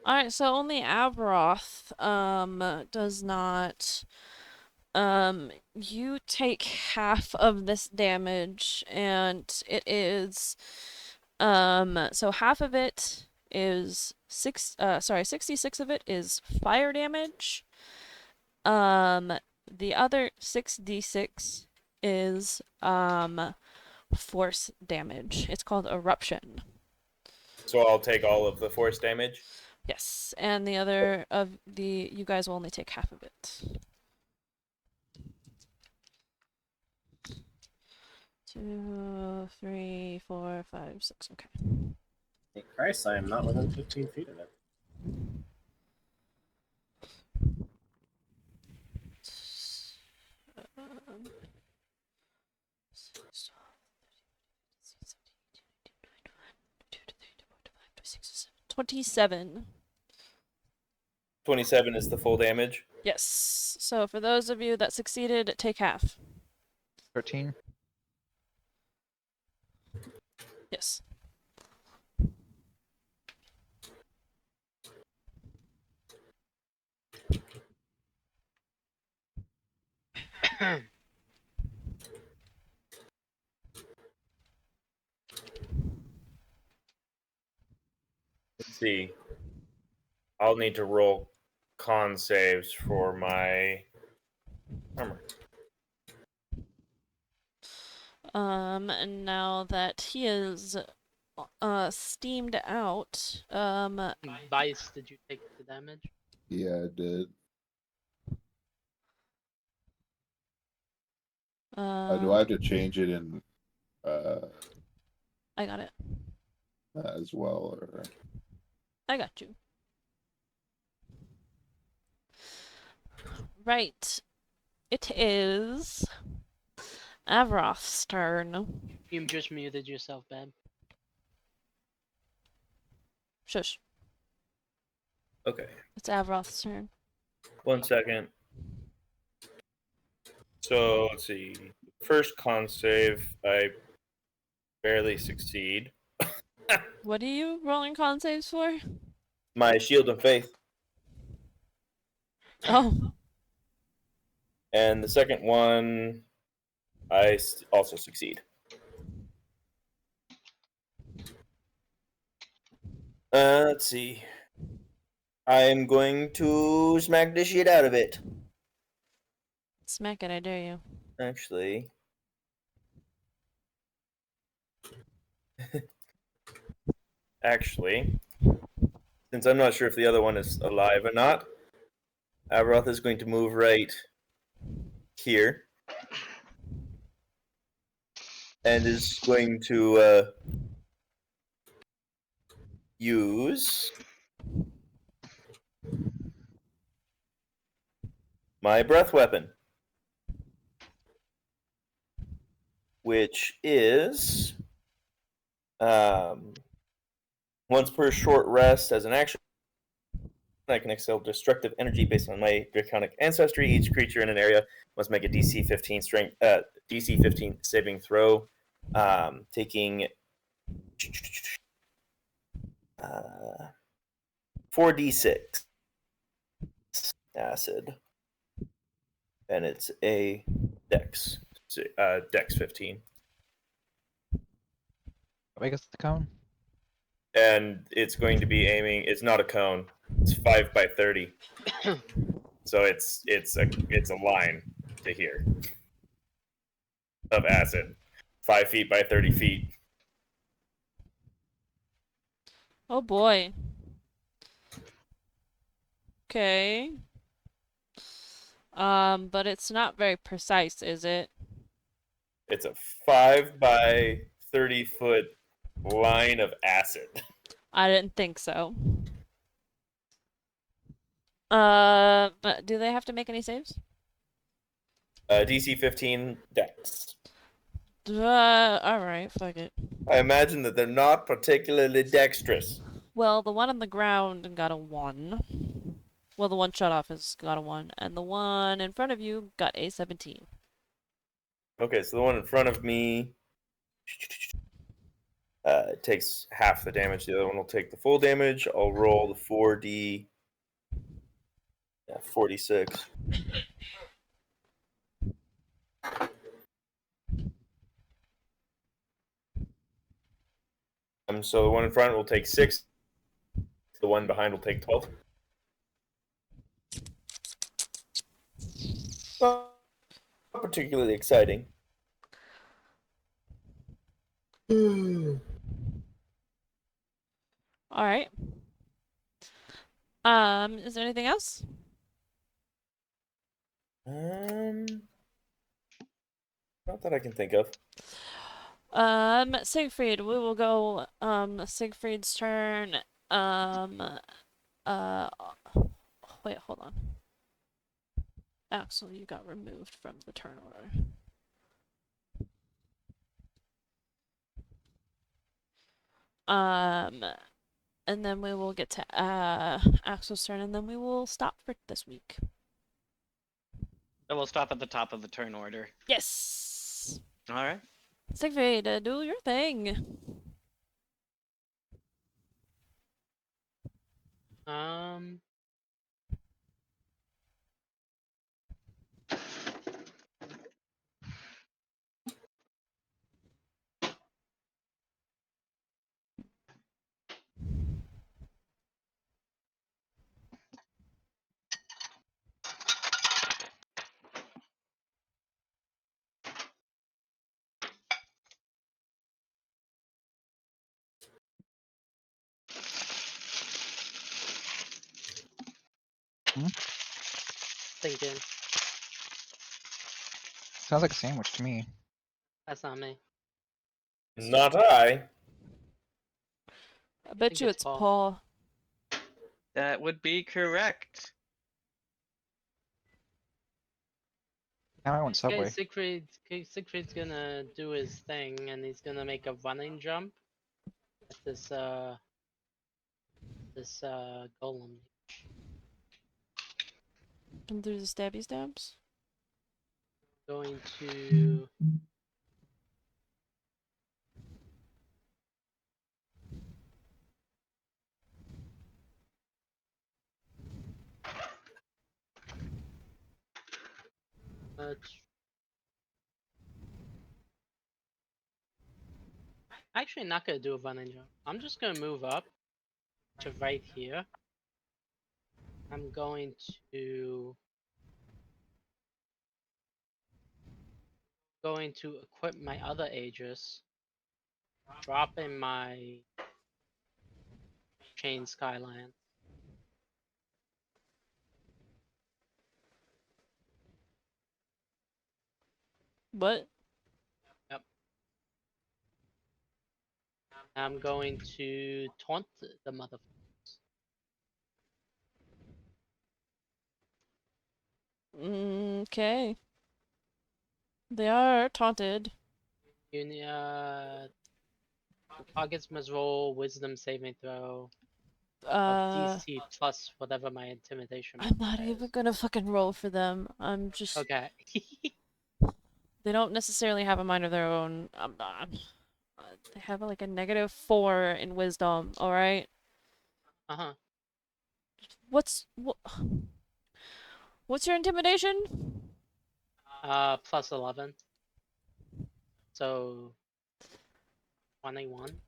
Alright, so only Avroth does not. You take half of this damage, and it is so half of it is 66 of it is fire damage. The other 6d6 is force damage. It's called eruption. So I'll take all of the force damage? Yes, and the other of you guys will only take half of it. 2, 3, 4, 5, 6. Okay. Hey Christ, I am not within 15 feet of it. Um, 27. 27 is the full damage? Yes. So for those of you that succeeded, take half. 13. Yes. Let's see. I'll need to roll con saves for my armor. And now that he is steamed out, Vice, did you take the damage? Yeah, I did. Do I have to change it in I got it. as well, or I got you. Right. It is Avroth's turn. You just muted yourself, babe. Shush. Okay. It's Avroth's turn. 1 second. So let's see. First con save, I barely succeed. What are you rolling con saves for? My shield of faith. Oh. And the second one, I also succeed. Let's see. I'm going to smack the shit out of it. Smack it, I dare you. Actually. Actually, since I'm not sure if the other one is alive or not, Avaroth is going to move right here. and is going to use my breath weapon, which is once per short rest as an action. I can exhale destructive energy based on my draconic ancestry. Each creature in an area must make a DC 15 strength, DC 15 saving throw, taking 4d6 acid, and it's a dex, dex 15, How big is the cone? and it's going to be aiming. It's not a cone. It's 5 by 30, so it's a line to here of acid, 5 feet by 30 feet. Oh boy. Okay. But it's not very precise, is it? It's a 5 by 30-foot line of acid. I didn't think so. But do they have to make any saves? DC 15 dex. Alright, fuck it. I imagine that they're not particularly dexterous. Well, the one on the ground got a 1. Well, the one shut off has got a 1, and the one in front of you got a 17. Okay, so the one in front of me takes half the damage. The other one will take the full damage. I'll roll the 4d. 46. So the one in front will take 6. The one behind will take 12. Not particularly exciting. Alright. Is there anything else? Not that I can think of. Siegfried, we will go, Siegfried's turn. Uh, wait, hold on. Axel, you got removed from the turn order. And then we will get to, Axel's turn, and then we will stop for this week. So we'll stop at the top of the turn order. Yes! Alright. Siegfried, do your thing. Um. Thinking. Sounds like a sandwich to me. That's not me. Not I. I bet think you it's it's Paul. Paul. That would be correct. Now I want Okay, Subway. Siegfried's gonna do his thing, and he's gonna make a running jump at this golem. And do the stabby stabs. Going to actually not gonna do a running jump. I'm just gonna move up to right here. I'm going to equip my other Aegis, drop in my chain skyline. What? Yep. I'm going to taunt the motherfucker. Okay. They are taunted. Targets must roll Wisdom saving throw of Uh, DC plus whatever my intimidation. I'm not modifier even is. gonna fucking roll for them. I'm just. Okay. They don't necessarily have a mind of their own. They have like a -4 in wisdom. All right. Uh-huh. What's your intimidation? Plus 11. So 21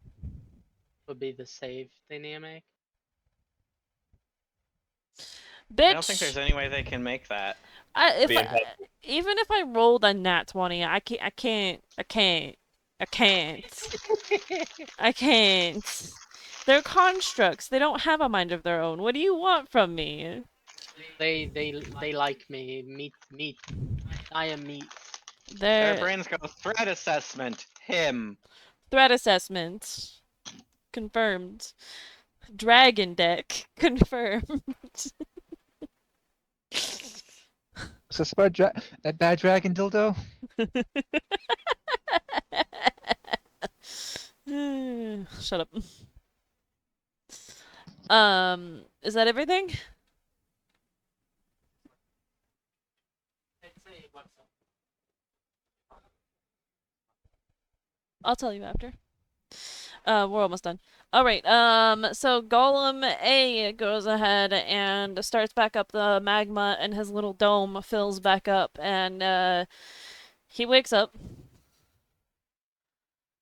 would be the save dynamic. Bitch. I don't think there's any way they can make that. Even if I rolled a nat 20, I can't. They're constructs. They don't have a mind of their own. What do you want from me? They like me. Meat. I am meat. Their Their brains go threat assessment. Him. threat assessment confirmed. Dragon deck confirmed. Is this about that bad dragon dildo? Shut up. Is that everything? I'll tell you after. We're almost done. All right. So Golem A goes ahead and starts back up the magma, and his little dome fills back up, and he wakes up.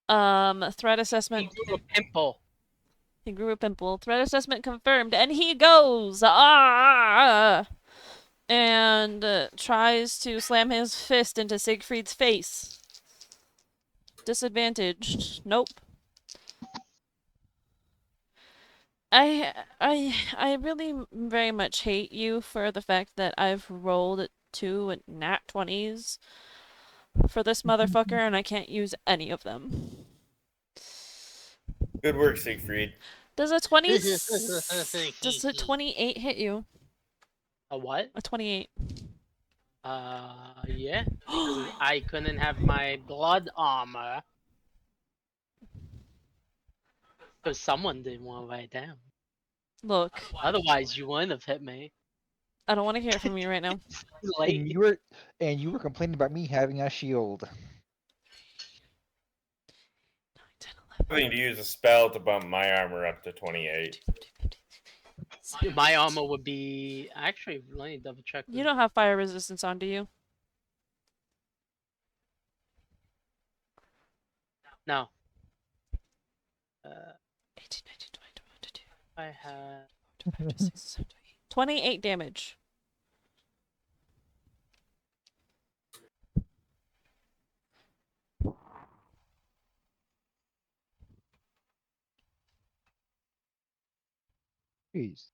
Threat assessment. He grew a pimple. He grew a pimple. Threat assessment confirmed, and he goes and tries to slam his fist into Siegfried's face. Disadvantaged. Nope. I really very much hate you for the fact that I've rolled 2 nat 20s for this motherfucker and I can't use any of them. Good work, Siegfried. Does a 28 hit you? A what? A 28. Yeah. Because I couldn't have my blood armor. Because someone didn't want to write down. Look, Otherwise, you wouldn't have hit me. I don't want to hear from you right now. And you were complaining about me having a shield. 9, 10, I need to use a spell to bump my armor up to 28. 11. My armor would be actually. Let me double check. You don't have fire resistance on, do you? No. 18, 19, 20, 21, 22. I had. 28 damage. Jeez.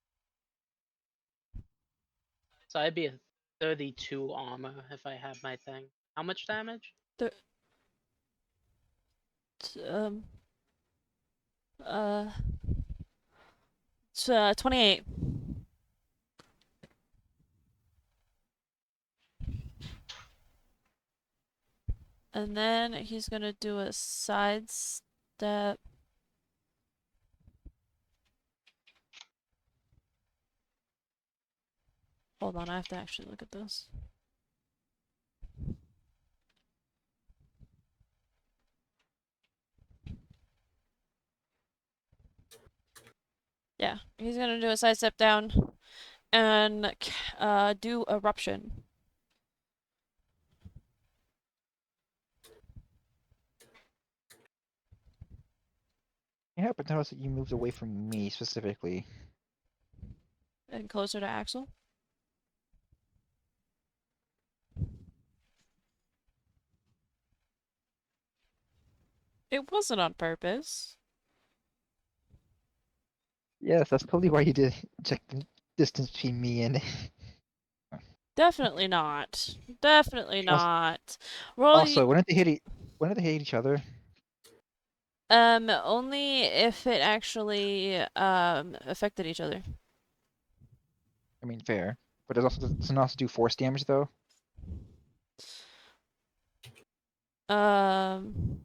So I'd be a 32 armor if I had my thing. How much damage? Um. It's 28. And then he's gonna do a sidestep. Hold on, I have to actually look at this. Yeah, he's gonna do a sidestep down and do eruption. I happen to notice that you moved away from me specifically. And closer to Axel. It wasn't on purpose. Yes, that's totally why you did check the distance between me and. Definitely not. Definitely Also- not. Roll. Also, wouldn't they hit each other? Only if it actually affected each other. I mean, fair. But doesn't it also do force damage though? Um,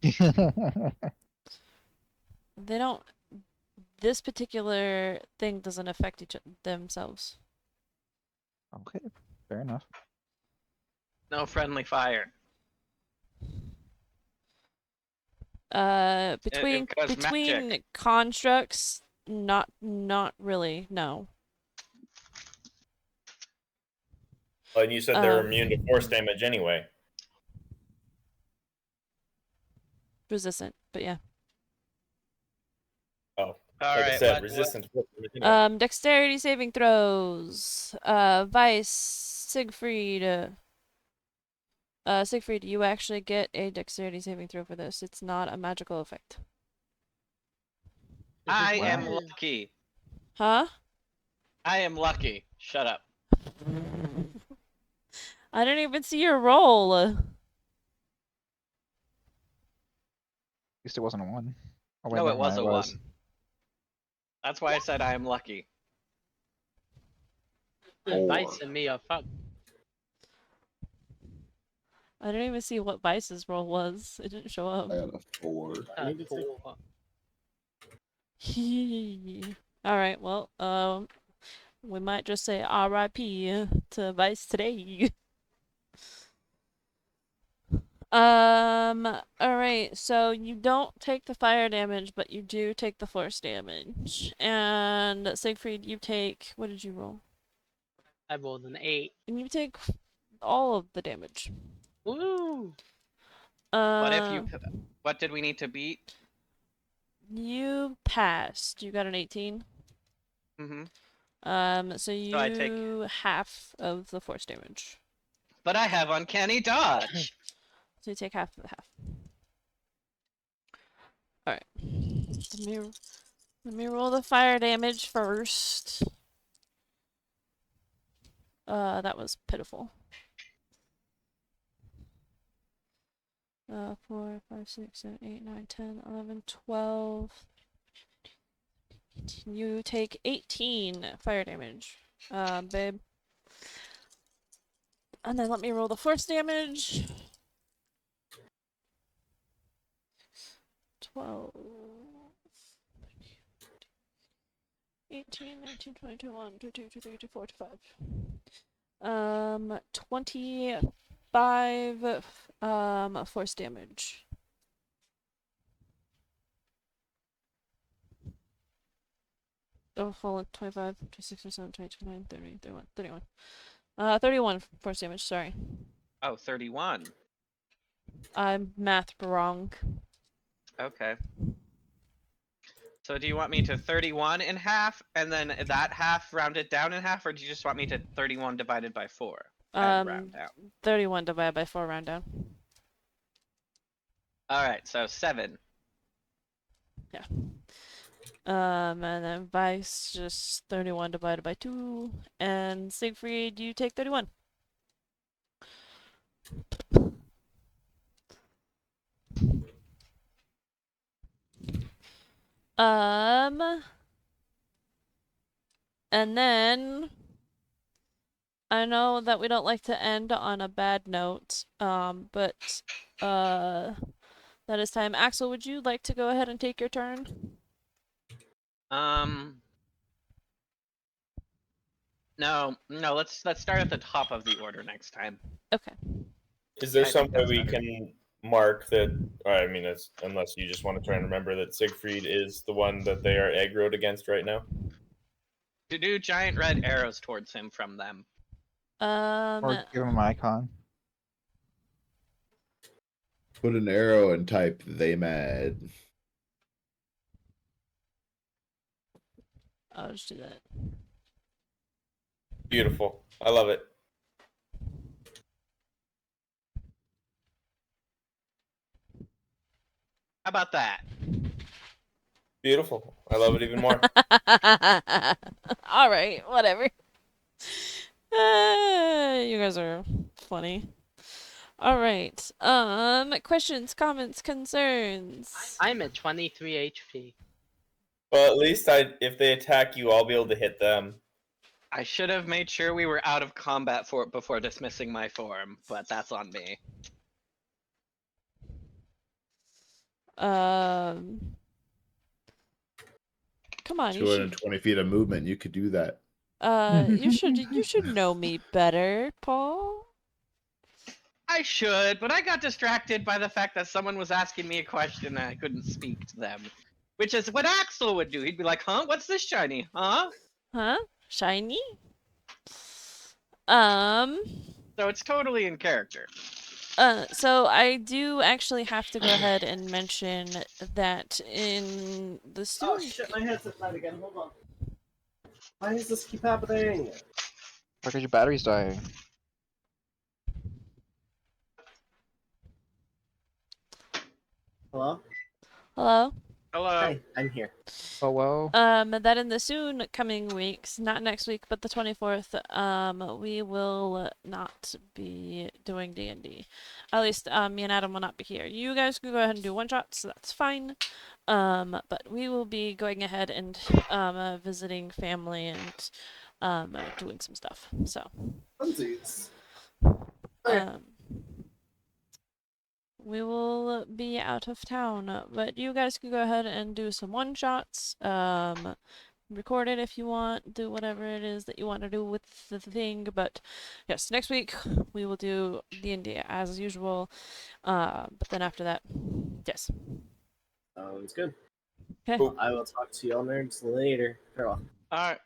they don't. This particular thing doesn't affect themselves. Okay, fair enough. No friendly fire. Between It goes between magic. constructs, not really. No. And you said they're immune to force damage anyway. Resistant, but yeah. Oh, All like I right, said, resistance. Dexterity saving throws. Vice, Siegfried. Siegfried, you actually get a dexterity saving throw for this. It's not a magical effect. I am Wow. lucky. Huh? I am lucky. Shut up. I didn't even see your roll. At least it wasn't a 1. Oh wait, No, it never mind, was it a was. 1. That's why I said I am lucky. Vice and me are fucked. I didn't even see what Vice's roll was. It didn't show up. I got a 4. Alright, well, we might just say RIP to Vice today. Alright, so you don't take the fire damage, but you do take the force damage. And Siegfried, you take, what did you roll? I rolled an 8. And you take all of the damage. Woo! What did we need to beat? You passed. You got an 18. Mm-hmm. So I take- you half of the force damage. But I have uncanny dodge. So you take half of the half. Alright. Let me roll the fire damage first. That was pitiful. 4, 5, 6, 7, 8, 9, 10, 11, 12. You take 18 fire damage, babe. And then let me roll the force damage. 12. 18, 19, 20, 21, 22, 23, 24, 25. 25 force damage. Oh, hold on. 25, 26, 27, 28, 29, 30, 31, 31. 31 force damage, sorry. Oh, 31. I'm math wrong. Okay. So do you want me to 31 in half, and then that half rounded down in half, or do you just want me to 31 divided by 4 and round down? 31 divided by 4 round down. Alright, so 7. Yeah. And then Vice just 31 divided by 2. And Siegfried, you take 31. And then I know that we don't like to end on a bad note, but that is time. Axel, would you like to go ahead and take your turn? No, let's start at the top of the order next time. Okay. Is there I some think way that's we better. can mark that? Or, I mean, it's, unless you just want to try and remember that Siegfried is the one that they are aggroed against right now. To do giant red arrows towards him from them. Or give him an icon. Put an arrow and type "they mad." I'll just do that. Beautiful. I love it. How about that? Beautiful. I love it even more. All right, whatever. You guys are funny. All right. Questions, comments, concerns. I'm at 23 HP. Well, at least if they attack you, I'll be able to hit them. I should have made sure we were out of combat for before dismissing my form, but that's on me. Come on, you should 220 feet of movement. You could do that. you should know me better, Paul. I should, but I got distracted by the fact that someone was asking me a question and I couldn't speak to them. Which is what Axel would do. He'd be like, huh? What's this shiny? Huh? Huh? Shiny? So it's totally in character. So I do actually have to go ahead and mention that in the Oh student shit, my headset died again. Hold on. Why does this keep happening? Because your battery's dying. Hello? Hello? Hello. Hi, I'm here. Oh well. That in the soon coming weeks, not next week, but the 24th, we will not be doing D&D. At least, me and Adam will not be here. You guys can go ahead and do one shots, so that's fine. But we will be going ahead and, visiting family and, doing some stuff, so. Funsies. Okay. We will be out of town, but you guys can go ahead and do some one shots. Record it if you want, do whatever it is that you want to do with the thing. But yes, next week we will do D&D as usual. But then after that, yes. Sounds good. Okay. Well, I will talk to y'all nerds later. Farewell. Alright.